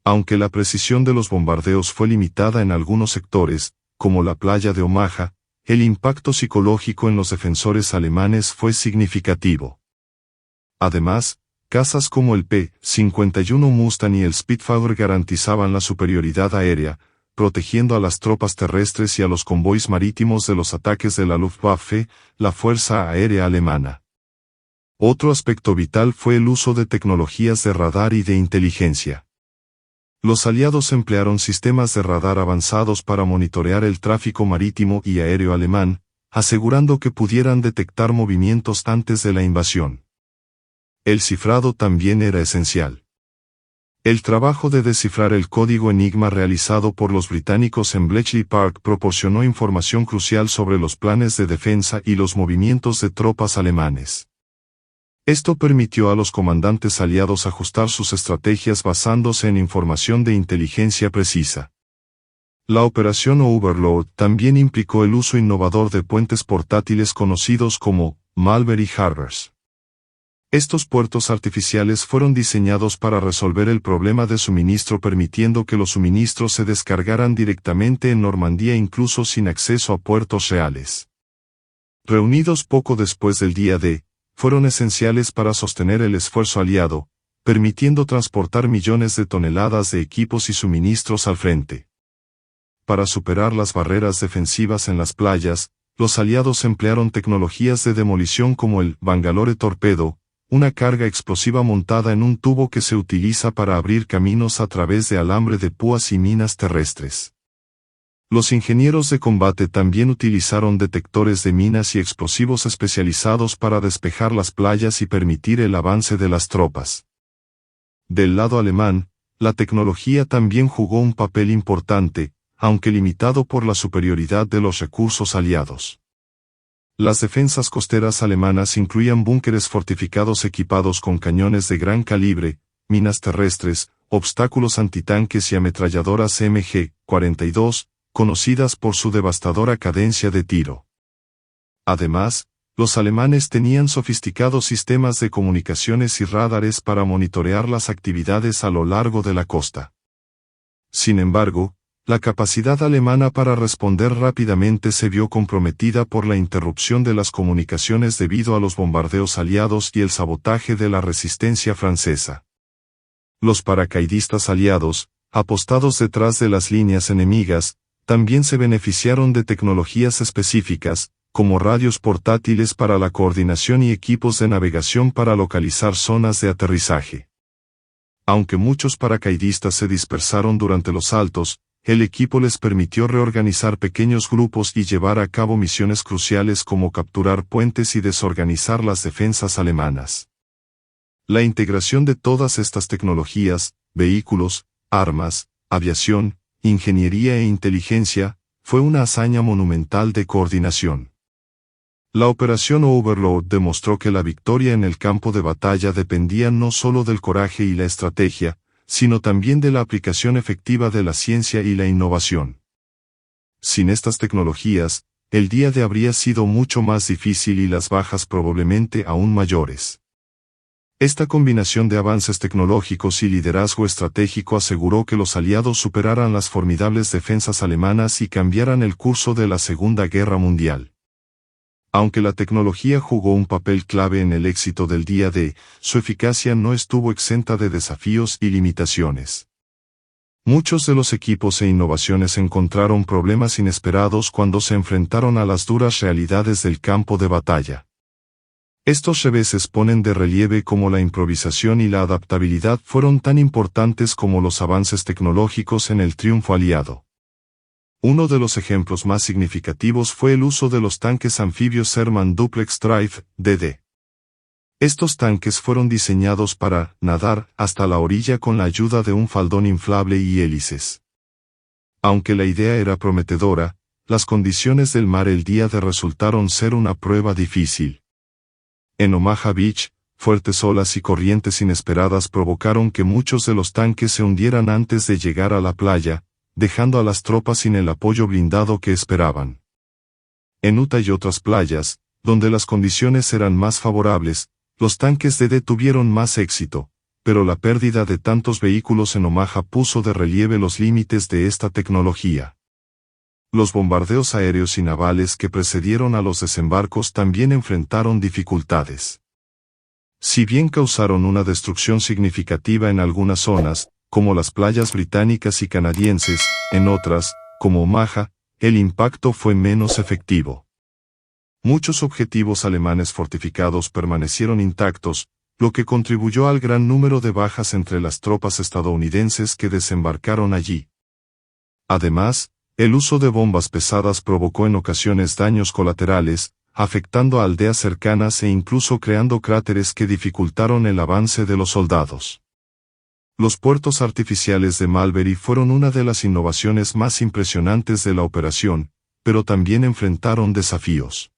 Aunque la precisión de los bombardeos fue limitada en algunos sectores, como la playa de Omaha, el impacto psicológico en los defensores alemanes fue significativo. Además, cazas como el P-51 Mustang y el Spitfire garantizaban la superioridad aérea, protegiendo a las tropas terrestres y a los convoys marítimos de los ataques de la Luftwaffe, la Fuerza Aérea Alemana. Otro aspecto vital fue el uso de tecnologías de radar y de inteligencia. Los aliados emplearon sistemas de radar avanzados para monitorear el tráfico marítimo y aéreo alemán, asegurando que pudieran detectar movimientos antes de la invasión. El cifrado también era esencial. El trabajo de descifrar el código Enigma realizado por los británicos en Bletchley Park proporcionó información crucial sobre los planes de defensa y los movimientos de tropas alemanes. Esto permitió a los comandantes aliados ajustar sus estrategias basándose en información de inteligencia precisa. La operación Overlord también implicó el uso innovador de puentes portátiles conocidos como Mulberry Harbors. Estos puertos artificiales fueron diseñados para resolver el problema de suministro permitiendo que los suministros se descargaran directamente en Normandía incluso sin acceso a puertos reales. Reunidos poco después del día D, fueron esenciales para sostener el esfuerzo aliado, permitiendo transportar millones de toneladas de equipos y suministros al frente. Para superar las barreras defensivas en las playas, los aliados emplearon tecnologías de demolición como el Bangalore Torpedo, una carga explosiva montada en un tubo que se utiliza para abrir caminos a través de alambre de púas y minas terrestres. Los ingenieros de combate también utilizaron detectores de minas y explosivos especializados para despejar las playas y permitir el avance de las tropas. Del lado alemán, la tecnología también jugó un papel importante, aunque limitado por la superioridad de los recursos aliados. Las defensas costeras alemanas incluían búnkeres fortificados equipados con cañones de gran calibre, minas terrestres, obstáculos antitanques y ametralladoras MG-42, conocidas por su devastadora cadencia de tiro. Además, los alemanes tenían sofisticados sistemas de comunicaciones y radares para monitorear las actividades a lo largo de la costa. Sin embargo, la capacidad alemana para responder rápidamente se vio comprometida por la interrupción de las comunicaciones debido a los bombardeos aliados y el sabotaje de la resistencia francesa. Los paracaidistas aliados, apostados detrás de las líneas enemigas, también se beneficiaron de tecnologías específicas, como radios portátiles para la coordinación y equipos de navegación para localizar zonas de aterrizaje. Aunque muchos paracaidistas se dispersaron durante los saltos, el equipo les permitió reorganizar pequeños grupos y llevar a cabo misiones cruciales como capturar puentes y desorganizar las defensas alemanas. La integración de todas estas tecnologías, vehículos, armas, aviación, ingeniería e inteligencia, fue una hazaña monumental de coordinación. La operación Overlord demostró que la victoria en el campo de batalla dependía no solo del coraje y la estrategia, sino también de la aplicación efectiva de la ciencia y la innovación. Sin estas tecnologías, el día D habría sido mucho más difícil y las bajas probablemente aún mayores. Esta combinación de avances tecnológicos y liderazgo estratégico aseguró que los aliados superaran las formidables defensas alemanas y cambiaran el curso de la Segunda Guerra Mundial. Aunque la tecnología jugó un papel clave en el éxito del día D, su eficacia no estuvo exenta de desafíos y limitaciones. Muchos de los equipos e innovaciones encontraron problemas inesperados cuando se enfrentaron a las duras realidades del campo de batalla. Estos reveses ponen de relieve cómo la improvisación y la adaptabilidad fueron tan importantes como los avances tecnológicos en el triunfo aliado. Uno de los ejemplos más significativos fue el uso de los tanques anfibios Sherman Duplex Drive, DD. Estos tanques fueron diseñados para nadar hasta la orilla con la ayuda de un faldón inflable y hélices. Aunque la idea era prometedora, las condiciones del mar el día D resultaron ser una prueba difícil. En Omaha Beach, fuertes olas y corrientes inesperadas provocaron que muchos de los tanques se hundieran antes de llegar a la playa, dejando a las tropas sin el apoyo blindado que esperaban. En Utah y otras playas, donde las condiciones eran más favorables, los tanques DD tuvieron más éxito, pero la pérdida de tantos vehículos en Omaha puso de relieve los límites de esta tecnología. Los bombardeos aéreos y navales que precedieron a los desembarcos también enfrentaron dificultades. Si bien causaron una destrucción significativa en algunas zonas, como las playas británicas y canadienses, en otras, como Omaha, el impacto fue menos efectivo. Muchos objetivos alemanes fortificados permanecieron intactos, lo que contribuyó al gran número de bajas entre las tropas estadounidenses que desembarcaron allí. Además, el uso de bombas pesadas provocó en ocasiones daños colaterales, afectando a aldeas cercanas e incluso creando cráteres que dificultaron el avance de los soldados. Los puertos artificiales de Mulberry fueron una de las innovaciones más impresionantes de la operación, pero también enfrentaron desafíos.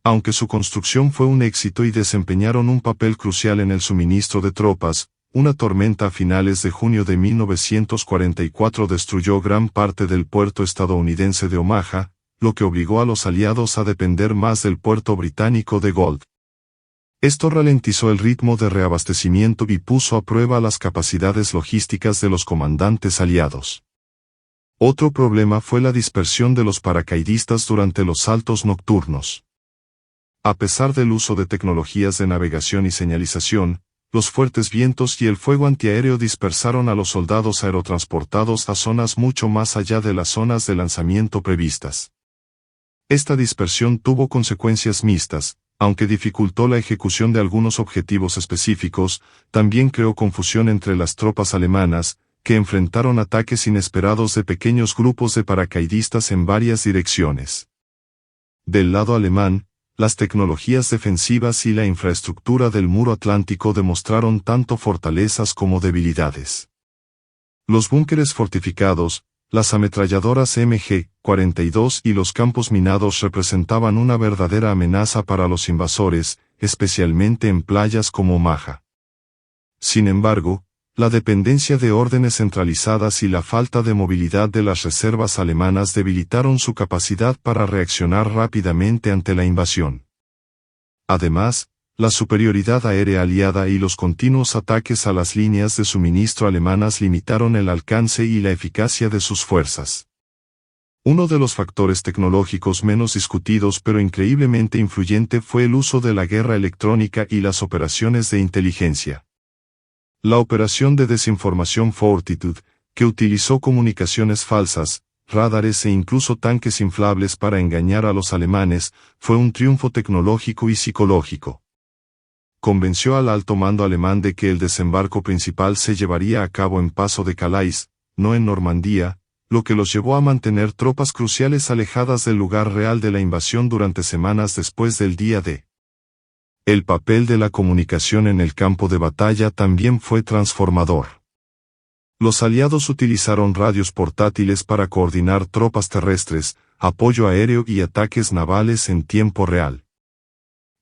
Aunque su construcción fue un éxito y desempeñaron un papel crucial en el suministro de tropas, una tormenta a finales de junio de 1944 destruyó gran parte del puerto estadounidense de Omaha, lo que obligó a los aliados a depender más del puerto británico de Gold. Esto ralentizó el ritmo de reabastecimiento y puso a prueba las capacidades logísticas de los comandantes aliados. Otro problema fue la dispersión de los paracaidistas durante los saltos nocturnos. A pesar del uso de tecnologías de navegación y señalización, los fuertes vientos y el fuego antiaéreo dispersaron a los soldados aerotransportados a zonas mucho más allá de las zonas de lanzamiento previstas. Esta dispersión tuvo consecuencias mixtas. Aunque dificultó la ejecución de algunos objetivos específicos, también creó confusión entre las tropas alemanas, que enfrentaron ataques inesperados de pequeños grupos de paracaidistas en varias direcciones. Del lado alemán, las tecnologías defensivas y la infraestructura del muro atlántico demostraron tanto fortalezas como debilidades. Los búnkeres fortificados, Las ametralladoras MG-42 y los campos minados representaban una verdadera amenaza para los invasores, especialmente en playas como Omaha. Sin embargo, la dependencia de órdenes centralizadas y la falta de movilidad de las reservas alemanas debilitaron su capacidad para reaccionar rápidamente ante la invasión. Además, la superioridad aérea aliada y los continuos ataques a las líneas de suministro alemanas limitaron el alcance y la eficacia de sus fuerzas. Uno de los factores tecnológicos menos discutidos pero increíblemente influyente fue el uso de la guerra electrónica y las operaciones de inteligencia. La operación de desinformación Fortitude, que utilizó comunicaciones falsas, radares e incluso tanques inflables para engañar a los alemanes, fue un triunfo tecnológico y psicológico. Convenció al alto mando alemán de que el desembarco principal se llevaría a cabo en Paso de Calais, no en Normandía, lo que los llevó a mantener tropas cruciales alejadas del lugar real de la invasión durante semanas después del día D. El papel de la comunicación en el campo de batalla también fue transformador. Los aliados utilizaron radios portátiles para coordinar tropas terrestres, apoyo aéreo y ataques navales en tiempo real.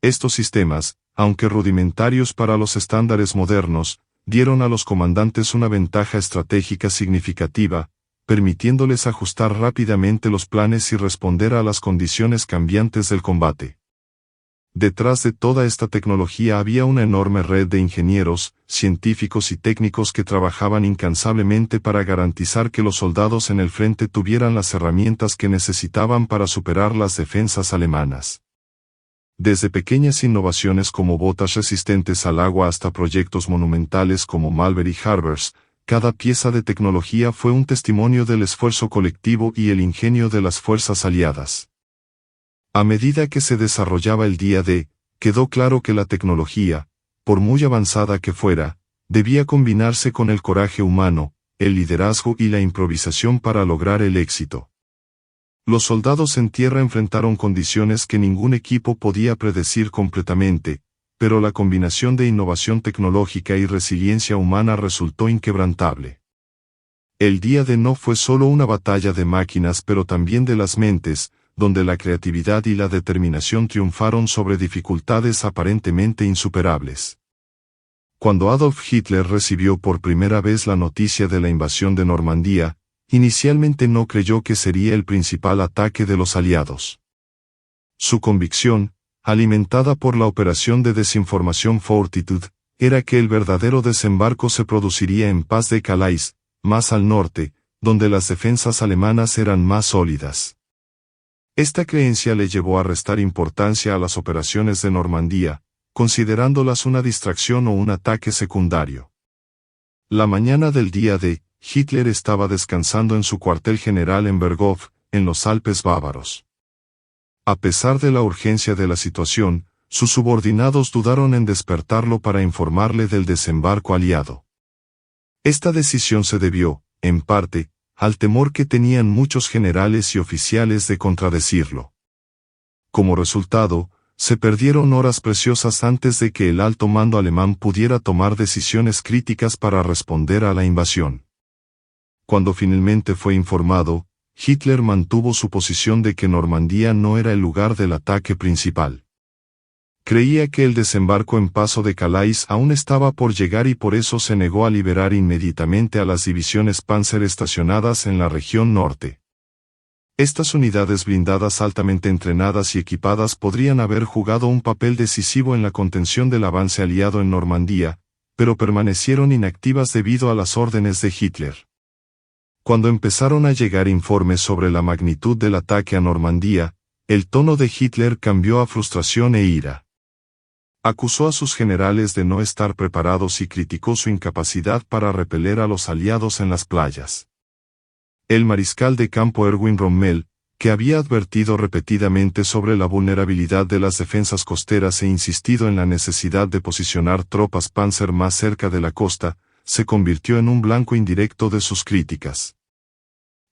Estos sistemas, aunque rudimentarios para los estándares modernos, dieron a los comandantes una ventaja estratégica significativa, permitiéndoles ajustar rápidamente los planes y responder a las condiciones cambiantes del combate. Detrás de toda esta tecnología había una enorme red de ingenieros, científicos y técnicos que trabajaban incansablemente para garantizar que los soldados en el frente tuvieran las herramientas que necesitaban para superar las defensas alemanas. Desde pequeñas innovaciones como botas resistentes al agua hasta proyectos monumentales como Mulberry Harbors, cada pieza de tecnología fue un testimonio del esfuerzo colectivo y el ingenio de las fuerzas aliadas. A medida que se desarrollaba el día D, quedó claro que la tecnología, por muy avanzada que fuera, debía combinarse con el coraje humano, el liderazgo y la improvisación para lograr el éxito. Los soldados en tierra enfrentaron condiciones que ningún equipo podía predecir completamente, pero la combinación de innovación tecnológica y resiliencia humana resultó inquebrantable. El día D no fue solo una batalla de máquinas pero también de las mentes, donde la creatividad y la determinación triunfaron sobre dificultades aparentemente insuperables. Cuando Adolf Hitler recibió por primera vez la noticia de la invasión de Normandía, inicialmente no creyó que sería el principal ataque de los aliados. Su convicción, alimentada por la operación de desinformación Fortitude, era que el verdadero desembarco se produciría en Pas de Calais, más al norte, donde las defensas alemanas eran más sólidas. Esta creencia le llevó a restar importancia a las operaciones de Normandía, considerándolas una distracción o un ataque secundario. La mañana del día D, Hitler estaba descansando en su cuartel general en Berghof, en los Alpes bávaros. A pesar de la urgencia de la situación, sus subordinados dudaron en despertarlo para informarle del desembarco aliado. Esta decisión se debió, en parte, al temor que tenían muchos generales y oficiales de contradecirlo. Como resultado, se perdieron horas preciosas antes de que el alto mando alemán pudiera tomar decisiones críticas para responder a la invasión. Cuando finalmente fue informado, Hitler mantuvo su posición de que Normandía no era el lugar del ataque principal. Creía que el desembarco en Paso de Calais aún estaba por llegar y por eso se negó a liberar inmediatamente a las divisiones Panzer estacionadas en la región norte. Estas unidades blindadas altamente entrenadas y equipadas podrían haber jugado un papel decisivo en la contención del avance aliado en Normandía, pero permanecieron inactivas debido a las órdenes de Hitler. Cuando empezaron a llegar informes sobre la magnitud del ataque a Normandía, el tono de Hitler cambió a frustración e ira. Acusó a sus generales de no estar preparados y criticó su incapacidad para repeler a los aliados en las playas. El mariscal de campo Erwin Rommel, que había advertido repetidamente sobre la vulnerabilidad de las defensas costeras e insistido en la necesidad de posicionar tropas Panzer más cerca de la costa, se convirtió en un blanco indirecto de sus críticas.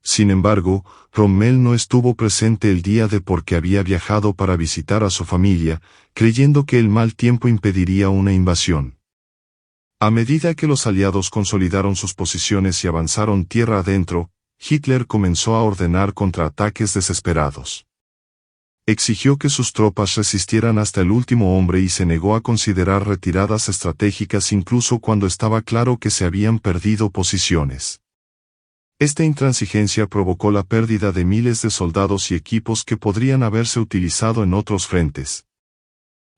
Sin embargo, Rommel no estuvo presente el día D porque había viajado para visitar a su familia, creyendo que el mal tiempo impediría una invasión. A medida que los aliados consolidaron sus posiciones y avanzaron tierra adentro, Hitler comenzó a ordenar contraataques desesperados. Exigió que sus tropas resistieran hasta el último hombre y se negó a considerar retiradas estratégicas incluso cuando estaba claro que se habían perdido posiciones. Esta intransigencia provocó la pérdida de miles de soldados y equipos que podrían haberse utilizado en otros frentes.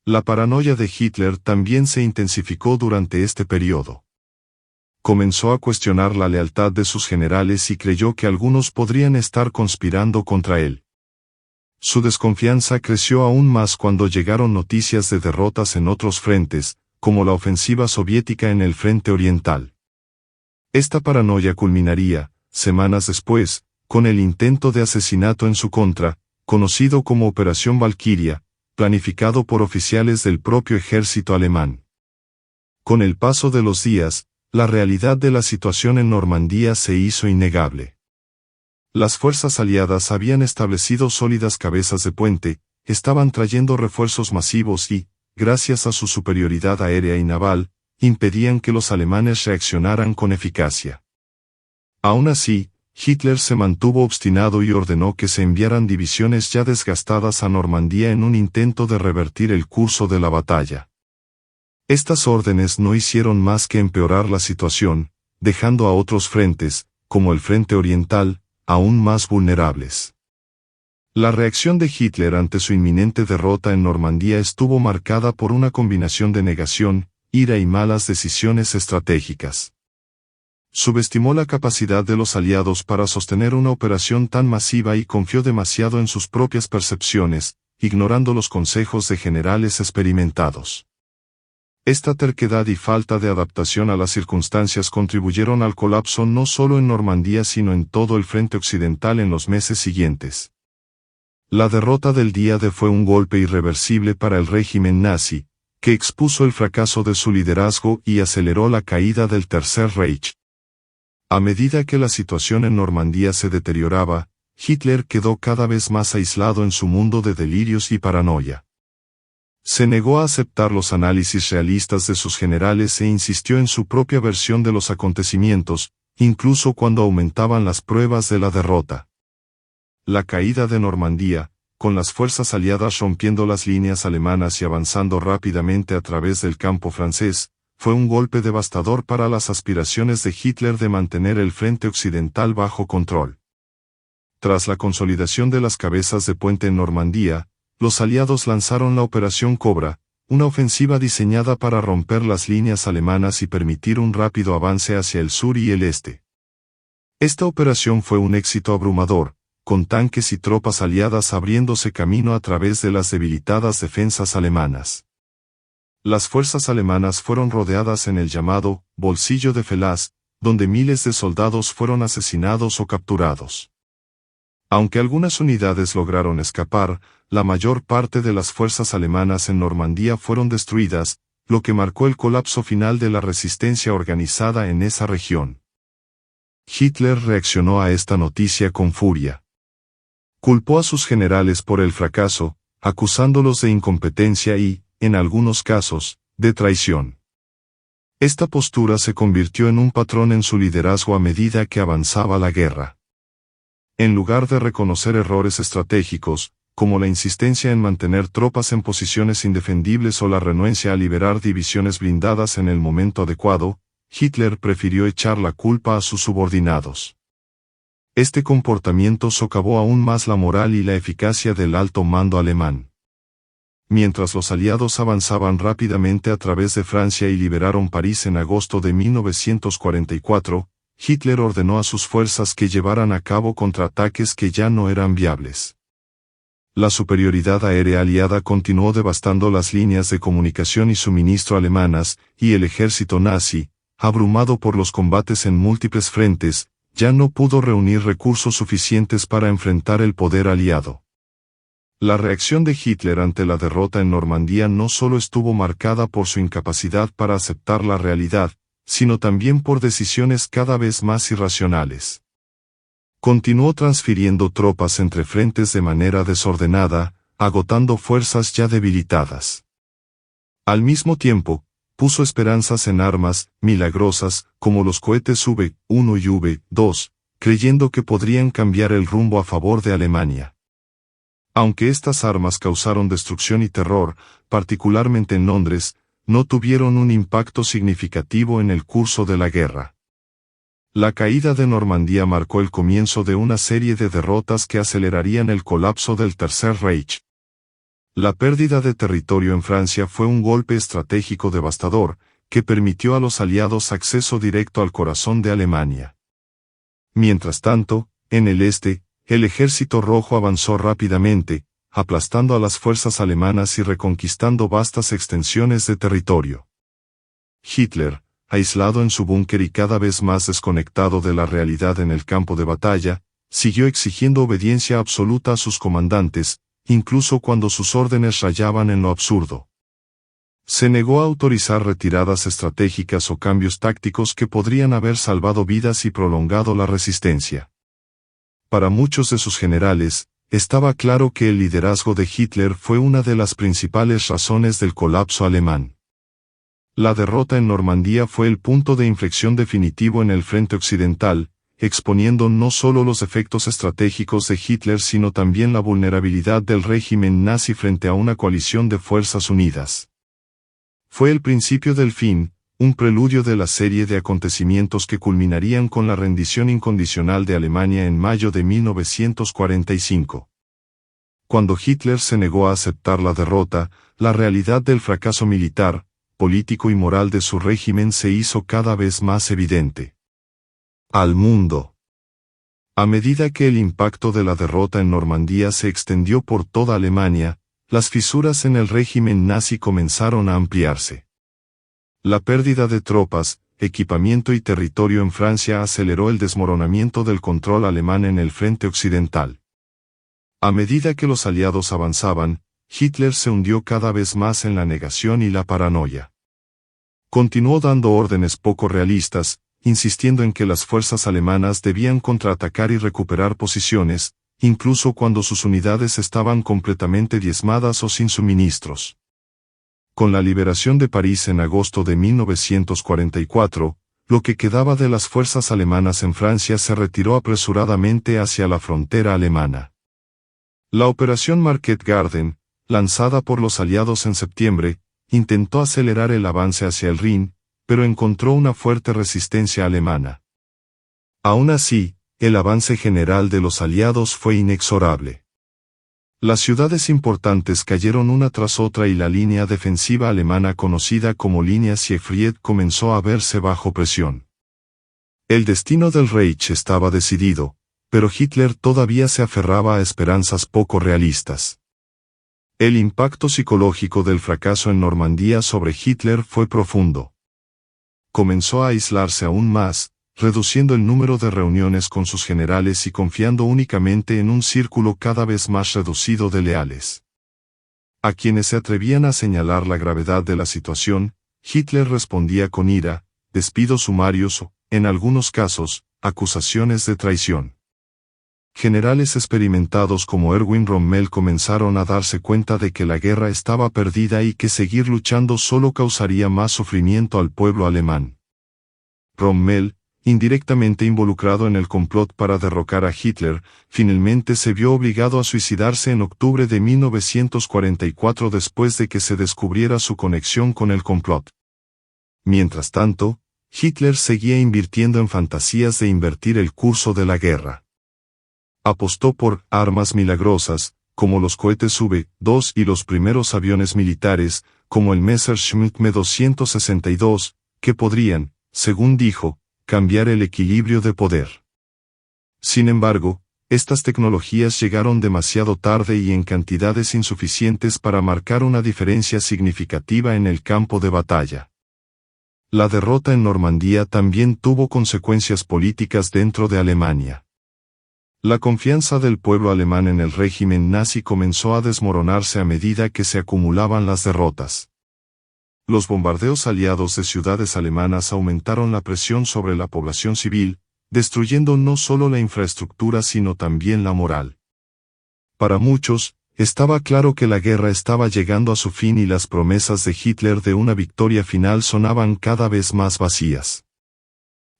La paranoia de Hitler también se intensificó durante este periodo. Comenzó a cuestionar la lealtad de sus generales y creyó que algunos podrían estar conspirando contra él. Su desconfianza creció aún más cuando llegaron noticias de derrotas en otros frentes, como la ofensiva soviética en el frente oriental. Esta paranoia culminaría, semanas después, con el intento de asesinato en su contra, conocido como Operación Valquiria, planificado por oficiales del propio ejército alemán. Con el paso de los días, la realidad de la situación en Normandía se hizo innegable. Las fuerzas aliadas habían establecido sólidas cabezas de puente, estaban trayendo refuerzos masivos y, gracias a su superioridad aérea y naval, impedían que los alemanes reaccionaran con eficacia. Aún así, Hitler se mantuvo obstinado y ordenó que se enviaran divisiones ya desgastadas a Normandía en un intento de revertir el curso de la batalla. Estas órdenes no hicieron más que empeorar la situación, dejando a otros frentes, como el frente oriental, aún más vulnerables. La reacción de Hitler ante su inminente derrota en Normandía estuvo marcada por una combinación de negación, ira y malas decisiones estratégicas. Subestimó la capacidad de los aliados para sostener una operación tan masiva y confió demasiado en sus propias percepciones, ignorando los consejos de generales experimentados. Esta terquedad y falta de adaptación a las circunstancias contribuyeron al colapso no solo en Normandía sino en todo el frente occidental en los meses siguientes. La derrota del día D fue un golpe irreversible para el régimen nazi, que expuso el fracaso de su liderazgo y aceleró la caída del Tercer Reich. A medida que la situación en Normandía se deterioraba, Hitler quedó cada vez más aislado en su mundo de delirios y paranoia. Se negó a aceptar los análisis realistas de sus generales e insistió en su propia versión de los acontecimientos, incluso cuando aumentaban las pruebas de la derrota. La caída de Normandía, con las fuerzas aliadas rompiendo las líneas alemanas y avanzando rápidamente a través del campo francés, fue un golpe devastador para las aspiraciones de Hitler de mantener el frente occidental bajo control. Tras la consolidación de las cabezas de puente en Normandía, los aliados lanzaron la Operación Cobra, una ofensiva diseñada para romper las líneas alemanas y permitir un rápido avance hacia el sur y el este. Esta operación fue un éxito abrumador, con tanques y tropas aliadas abriéndose camino a través de las debilitadas defensas alemanas. Las fuerzas alemanas fueron rodeadas en el llamado Bolsillo de Fellás, donde miles de soldados fueron asesinados o capturados. Aunque algunas unidades lograron escapar, la mayor parte de las fuerzas alemanas en Normandía fueron destruidas, lo que marcó el colapso final de la resistencia organizada en esa región. Hitler reaccionó a esta noticia con furia. Culpó a sus generales por el fracaso, acusándolos de incompetencia y, en algunos casos, de traición. Esta postura se convirtió en un patrón en su liderazgo a medida que avanzaba la guerra. En lugar de reconocer errores estratégicos, como la insistencia en mantener tropas en posiciones indefendibles o la renuencia a liberar divisiones blindadas en el momento adecuado, Hitler prefirió echar la culpa a sus subordinados. Este comportamiento socavó aún más la moral y la eficacia del alto mando alemán. Mientras los aliados avanzaban rápidamente a través de Francia y liberaron París en agosto de 1944, Hitler ordenó a sus fuerzas que llevaran a cabo contraataques que ya no eran viables. La superioridad aérea aliada continuó devastando las líneas de comunicación y suministro alemanas, y el ejército nazi, abrumado por los combates en múltiples frentes, ya no pudo reunir recursos suficientes para enfrentar el poder aliado. La reacción de Hitler ante la derrota en Normandía no solo estuvo marcada por su incapacidad para aceptar la realidad, sino también por decisiones cada vez más irracionales. Continuó transfiriendo tropas entre frentes de manera desordenada, agotando fuerzas ya debilitadas. Al mismo tiempo, puso esperanzas en armas milagrosas, como los cohetes V-1 y V-2, creyendo que podrían cambiar el rumbo a favor de Alemania. Aunque estas armas causaron destrucción y terror, particularmente en Londres, no tuvieron un impacto significativo en el curso de la guerra. La caída de Normandía marcó el comienzo de una serie de derrotas que acelerarían el colapso del Tercer Reich. La pérdida de territorio en Francia fue un golpe estratégico devastador, que permitió a los aliados acceso directo al corazón de Alemania. Mientras tanto, en el este, el Ejército Rojo avanzó rápidamente, aplastando a las fuerzas alemanas y reconquistando vastas extensiones de territorio. Hitler, aislado en su búnker y cada vez más desconectado de la realidad en el campo de batalla, siguió exigiendo obediencia absoluta a sus comandantes, incluso cuando sus órdenes rayaban en lo absurdo. Se negó a autorizar retiradas estratégicas o cambios tácticos que podrían haber salvado vidas y prolongado la resistencia. Para muchos de sus generales, estaba claro que el liderazgo de Hitler fue una de las principales razones del colapso alemán. La derrota en Normandía fue el punto de inflexión definitivo en el frente occidental, exponiendo no solo los efectos estratégicos de Hitler sino también la vulnerabilidad del régimen nazi frente a una coalición de fuerzas unidas. Fue el principio del fin, un preludio de la serie de acontecimientos que culminarían con la rendición incondicional de Alemania en mayo de 1945. Cuando Hitler se negó a aceptar la derrota, la realidad del fracaso militar, político y moral de su régimen se hizo cada vez más evidente al mundo. A medida que el impacto de la derrota en Normandía se extendió por toda Alemania, las fisuras en el régimen nazi comenzaron a ampliarse. La pérdida de tropas, equipamiento y territorio en Francia aceleró el desmoronamiento del control alemán en el frente occidental. A medida que los aliados avanzaban, Hitler se hundió cada vez más en la negación y la paranoia. Continuó dando órdenes poco realistas, insistiendo en que las fuerzas alemanas debían contraatacar y recuperar posiciones, incluso cuando sus unidades estaban completamente diezmadas o sin suministros. Con la liberación de París en agosto de 1944, lo que quedaba de las fuerzas alemanas en Francia se retiró apresuradamente hacia la frontera alemana. La operación Market Garden, lanzada por los aliados en septiembre, intentó acelerar el avance hacia el Rin, pero encontró una fuerte resistencia alemana. Aún así, el avance general de los aliados fue inexorable. Las ciudades importantes cayeron una tras otra y la línea defensiva alemana conocida como línea Siegfried comenzó a verse bajo presión. El destino del Reich estaba decidido, pero Hitler todavía se aferraba a esperanzas poco realistas. El impacto psicológico del fracaso en Normandía sobre Hitler fue profundo. Comenzó a aislarse aún más, reduciendo el número de reuniones con sus generales y confiando únicamente en un círculo cada vez más reducido de leales. A quienes se atrevían a señalar la gravedad de la situación, Hitler respondía con ira, despidos sumarios o, en algunos casos, acusaciones de traición. Generales experimentados como Erwin Rommel comenzaron a darse cuenta de que la guerra estaba perdida y que seguir luchando solo causaría más sufrimiento al pueblo alemán. Rommel, indirectamente involucrado en el complot para derrocar a Hitler, finalmente se vio obligado a suicidarse en octubre de 1944 después de que se descubriera su conexión con el complot. Mientras tanto, Hitler seguía invirtiendo en fantasías de invertir el curso de la guerra. Apostó por armas milagrosas, como los cohetes V-2 y los primeros aviones militares, como el Messerschmitt Me-262, que podrían, según dijo, cambiar el equilibrio de poder. Sin embargo, estas tecnologías llegaron demasiado tarde y en cantidades insuficientes para marcar una diferencia significativa en el campo de batalla. La derrota en Normandía también tuvo consecuencias políticas dentro de Alemania. La confianza del pueblo alemán en el régimen nazi comenzó a desmoronarse a medida que se acumulaban las derrotas. Los bombardeos aliados de ciudades alemanas aumentaron la presión sobre la población civil, destruyendo no solo la infraestructura sino también la moral. Para muchos, estaba claro que la guerra estaba llegando a su fin y las promesas de Hitler de una victoria final sonaban cada vez más vacías.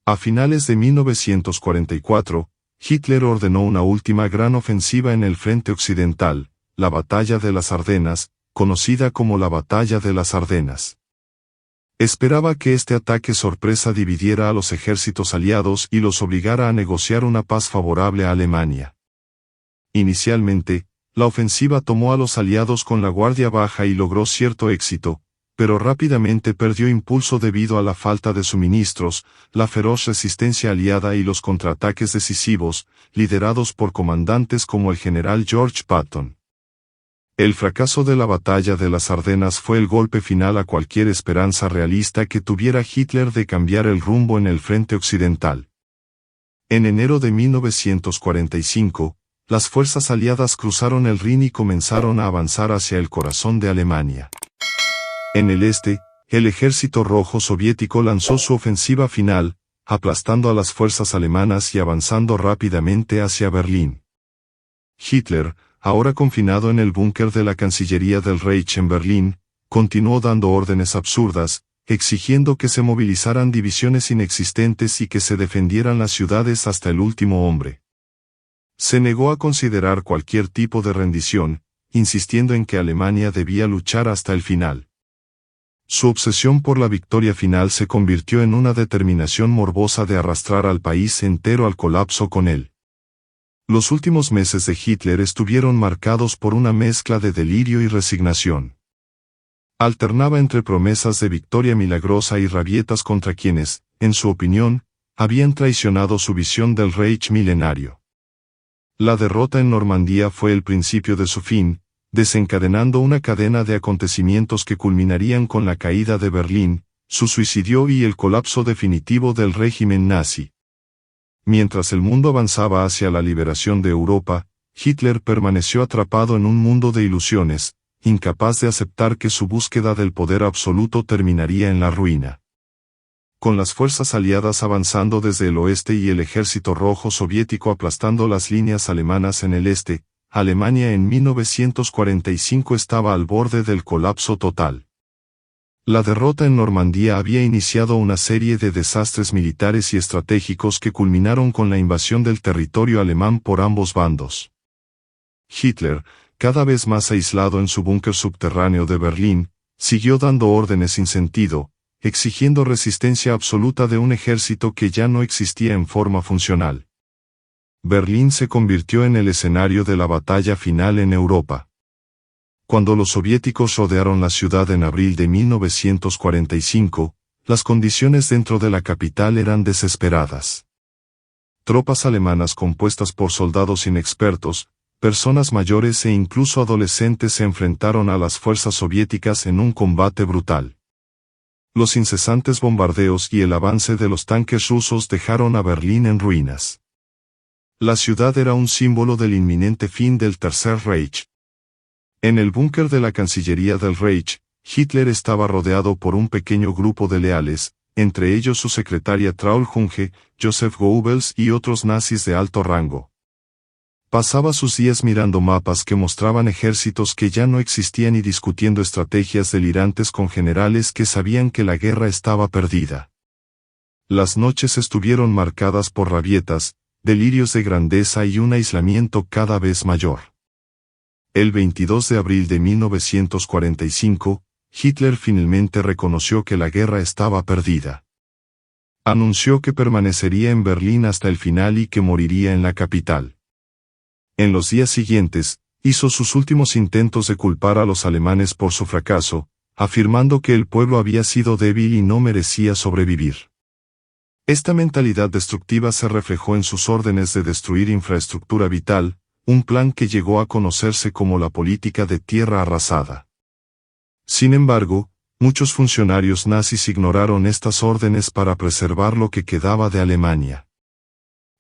A finales de 1944, Hitler ordenó una última gran ofensiva en el frente occidental, la Batalla de las Ardenas, conocida como la Batalla de las Ardenas. Esperaba que este ataque sorpresa dividiera a los ejércitos aliados y los obligara a negociar una paz favorable a Alemania. Inicialmente, la ofensiva tomó a los aliados con la guardia baja y logró cierto éxito, pero rápidamente perdió impulso debido a la falta de suministros, la feroz resistencia aliada y los contraataques decisivos, liderados por comandantes como el general George Patton. El fracaso de la Batalla de las Ardenas fue el golpe final a cualquier esperanza realista que tuviera Hitler de cambiar el rumbo en el frente occidental. En enero de 1945, las fuerzas aliadas cruzaron el Rin y comenzaron a avanzar hacia el corazón de Alemania. En el este, el Ejército Rojo Soviético lanzó su ofensiva final, aplastando a las fuerzas alemanas y avanzando rápidamente hacia Berlín. Hitler, ahora confinado en el búnker de la Cancillería del Reich en Berlín, continuó dando órdenes absurdas, exigiendo que se movilizaran divisiones inexistentes y que se defendieran las ciudades hasta el último hombre. Se negó a considerar cualquier tipo de rendición, insistiendo en que Alemania debía luchar hasta el final. Su obsesión por la victoria final se convirtió en una determinación morbosa de arrastrar al país entero al colapso con él. Los últimos meses de Hitler estuvieron marcados por una mezcla de delirio y resignación. Alternaba entre promesas de victoria milagrosa y rabietas contra quienes, en su opinión, habían traicionado su visión del Reich milenario. La derrota en Normandía fue el principio de su fin, desencadenando una cadena de acontecimientos que culminarían con la caída de Berlín, su suicidio y el colapso definitivo del régimen nazi. Mientras el mundo avanzaba hacia la liberación de Europa, Hitler permaneció atrapado en un mundo de ilusiones, incapaz de aceptar que su búsqueda del poder absoluto terminaría en la ruina. Con las fuerzas aliadas avanzando desde el oeste y el Ejército Rojo Soviético aplastando las líneas alemanas en el este, Alemania en 1945 estaba al borde del colapso total. La derrota en Normandía había iniciado una serie de desastres militares y estratégicos que culminaron con la invasión del territorio alemán por ambos bandos. Hitler, cada vez más aislado en su búnker subterráneo de Berlín, siguió dando órdenes sin sentido, exigiendo resistencia absoluta de un ejército que ya no existía en forma funcional. Berlín se convirtió en el escenario de la batalla final en Europa. Cuando los soviéticos rodearon la ciudad en abril de 1945, las condiciones dentro de la capital eran desesperadas. Tropas alemanas compuestas por soldados inexpertos, personas mayores e incluso adolescentes se enfrentaron a las fuerzas soviéticas en un combate brutal. Los incesantes bombardeos y el avance de los tanques rusos dejaron a Berlín en ruinas. La ciudad era un símbolo del inminente fin del Tercer Reich. En el búnker de la Cancillería del Reich, Hitler estaba rodeado por un pequeño grupo de leales, entre ellos su secretaria Traul Junge, Joseph Goebbels y otros nazis de alto rango. Pasaba sus días mirando mapas que mostraban ejércitos que ya no existían y discutiendo estrategias delirantes con generales que sabían que la guerra estaba perdida. Las noches estuvieron marcadas por rabietas, delirios de grandeza y un aislamiento cada vez mayor. El 22 de abril de 1945, Hitler finalmente reconoció que la guerra estaba perdida. Anunció que permanecería en Berlín hasta el final y que moriría en la capital. En los días siguientes, hizo sus últimos intentos de culpar a los alemanes por su fracaso, afirmando que el pueblo había sido débil y no merecía sobrevivir. Esta mentalidad destructiva se reflejó en sus órdenes de destruir infraestructura vital, un plan que llegó a conocerse como la política de tierra arrasada. Sin embargo, muchos funcionarios nazis ignoraron estas órdenes para preservar lo que quedaba de Alemania.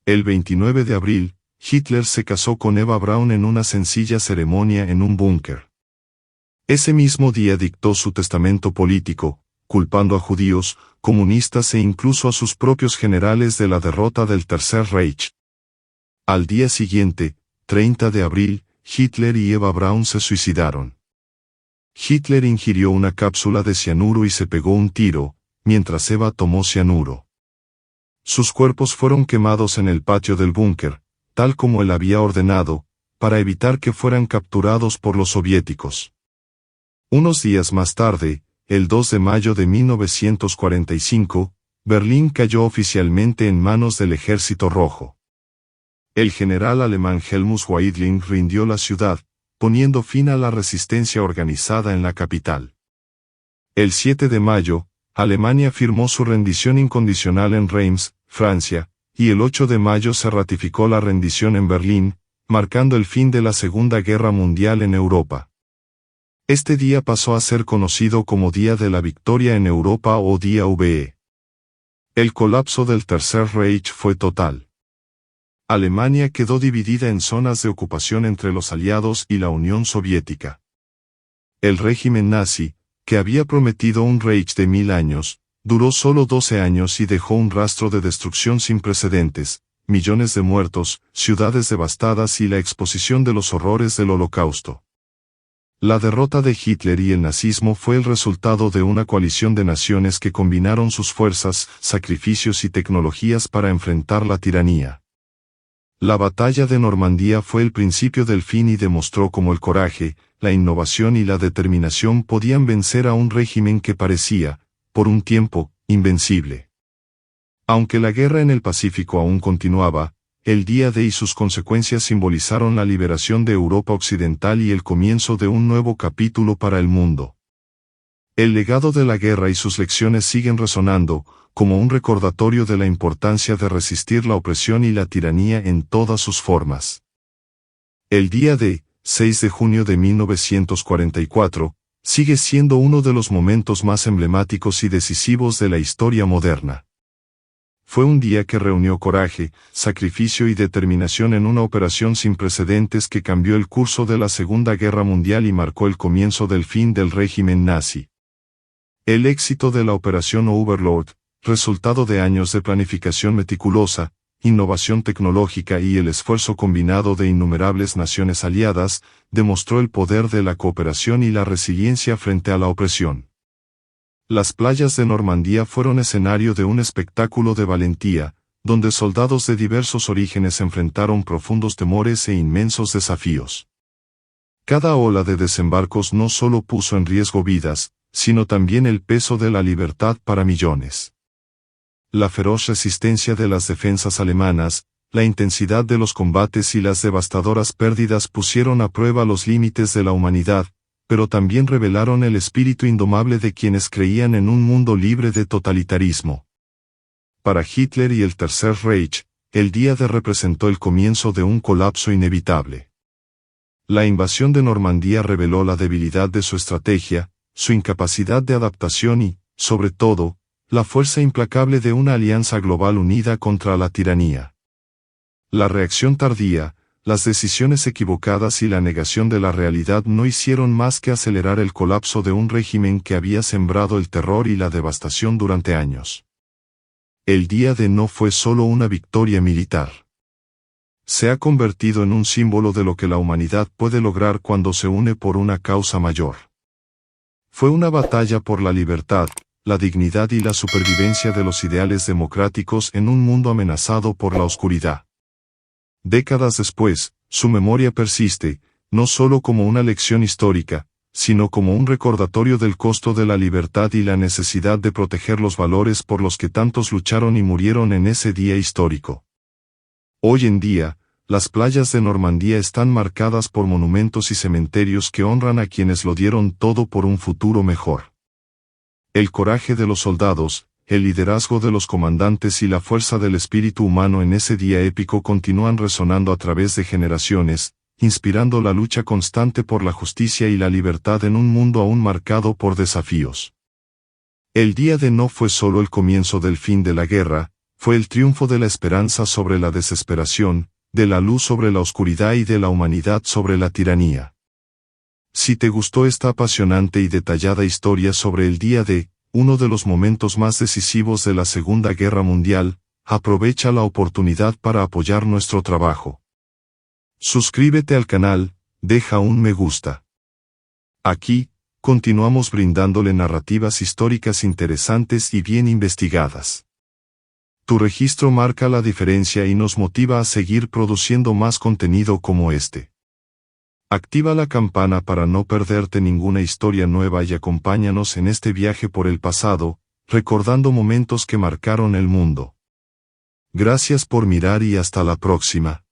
El 29 de abril, Hitler se casó con Eva Braun en una sencilla ceremonia en un búnker. Ese mismo día dictó su testamento político, culpando a judíos, comunistas e incluso a sus propios generales de la derrota del Tercer Reich. Al día siguiente, 30 de abril, Hitler y Eva Braun se suicidaron. Hitler ingirió una cápsula de cianuro y se pegó un tiro, mientras Eva tomó cianuro. Sus cuerpos fueron quemados en el patio del búnker, tal como él había ordenado, para evitar que fueran capturados por los soviéticos. Unos días más tarde, el 2 de mayo de 1945, Berlín cayó oficialmente en manos del Ejército Rojo. El general alemán Helmut Weidling rindió la ciudad, poniendo fin a la resistencia organizada en la capital. El 7 de mayo, Alemania firmó su rendición incondicional en Reims, Francia, y el 8 de mayo se ratificó la rendición en Berlín, marcando el fin de la Segunda Guerra Mundial en Europa. Este día pasó a ser conocido como Día de la Victoria en Europa o Día VE. El colapso del Tercer Reich fue total. Alemania quedó dividida en zonas de ocupación entre los aliados y la Unión Soviética. El régimen nazi, que había prometido un Reich de 1000 años, duró solo 12 años y dejó un rastro de destrucción sin precedentes, millones de muertos, ciudades devastadas y la exposición de los horrores del Holocausto. La derrota de Hitler y el nazismo fue el resultado de una coalición de naciones que combinaron sus fuerzas, sacrificios y tecnologías para enfrentar la tiranía. La batalla de Normandía fue el principio del fin y demostró cómo el coraje, la innovación y la determinación podían vencer a un régimen que parecía, por un tiempo, invencible. Aunque la guerra en el Pacífico aún continuaba, el día D y sus consecuencias simbolizaron la liberación de Europa Occidental y el comienzo de un nuevo capítulo para el mundo. El legado de la guerra y sus lecciones siguen resonando, como un recordatorio de la importancia de resistir la opresión y la tiranía en todas sus formas. El día D, 6 de junio de 1944, sigue siendo uno de los momentos más emblemáticos y decisivos de la historia moderna. Fue un día que reunió coraje, sacrificio y determinación en una operación sin precedentes que cambió el curso de la Segunda Guerra Mundial y marcó el comienzo del fin del régimen nazi. El éxito de la Operación Overlord, resultado de años de planificación meticulosa, innovación tecnológica y el esfuerzo combinado de innumerables naciones aliadas, demostró el poder de la cooperación y la resiliencia frente a la opresión. Las playas de Normandía fueron escenario de un espectáculo de valentía, donde soldados de diversos orígenes enfrentaron profundos temores e inmensos desafíos. Cada ola de desembarcos no solo puso en riesgo vidas, sino también el peso de la libertad para millones. La feroz resistencia de las defensas alemanas, la intensidad de los combates y las devastadoras pérdidas pusieron a prueba los límites de la humanidad, pero también revelaron el espíritu indomable de quienes creían en un mundo libre de totalitarismo. Para Hitler y el Tercer Reich, el día D representó el comienzo de un colapso inevitable. La invasión de Normandía reveló la debilidad de su estrategia, su incapacidad de adaptación y, sobre todo, la fuerza implacable de una alianza global unida contra la tiranía. La reacción tardía, las decisiones equivocadas y la negación de la realidad no hicieron más que acelerar el colapso de un régimen que había sembrado el terror y la devastación durante años. El día D no fue solo una victoria militar. Se ha convertido en un símbolo de lo que la humanidad puede lograr cuando se une por una causa mayor. Fue una batalla por la libertad, la dignidad y la supervivencia de los ideales democráticos en un mundo amenazado por la oscuridad. Décadas después, su memoria persiste, no solo como una lección histórica, sino como un recordatorio del costo de la libertad y la necesidad de proteger los valores por los que tantos lucharon y murieron en ese día histórico. Hoy en día, las playas de Normandía están marcadas por monumentos y cementerios que honran a quienes lo dieron todo por un futuro mejor. El coraje de los soldados, el liderazgo de los comandantes y la fuerza del espíritu humano en ese día épico continúan resonando a través de generaciones, inspirando la lucha constante por la justicia y la libertad en un mundo aún marcado por desafíos. El día D no fue solo el comienzo del fin de la guerra, fue el triunfo de la esperanza sobre la desesperación, de la luz sobre la oscuridad y de la humanidad sobre la tiranía. Si te gustó esta apasionante y detallada historia sobre el día D, uno de los momentos más decisivos de la Segunda Guerra Mundial, aprovecha la oportunidad para apoyar nuestro trabajo. Suscríbete al canal, deja un me gusta. Aquí, continuamos brindándole narrativas históricas interesantes y bien investigadas. Tu registro marca la diferencia y nos motiva a seguir produciendo más contenido como este. Activa la campana para no perderte ninguna historia nueva y acompáñanos en este viaje por el pasado, recordando momentos que marcaron el mundo. Gracias por mirar y hasta la próxima.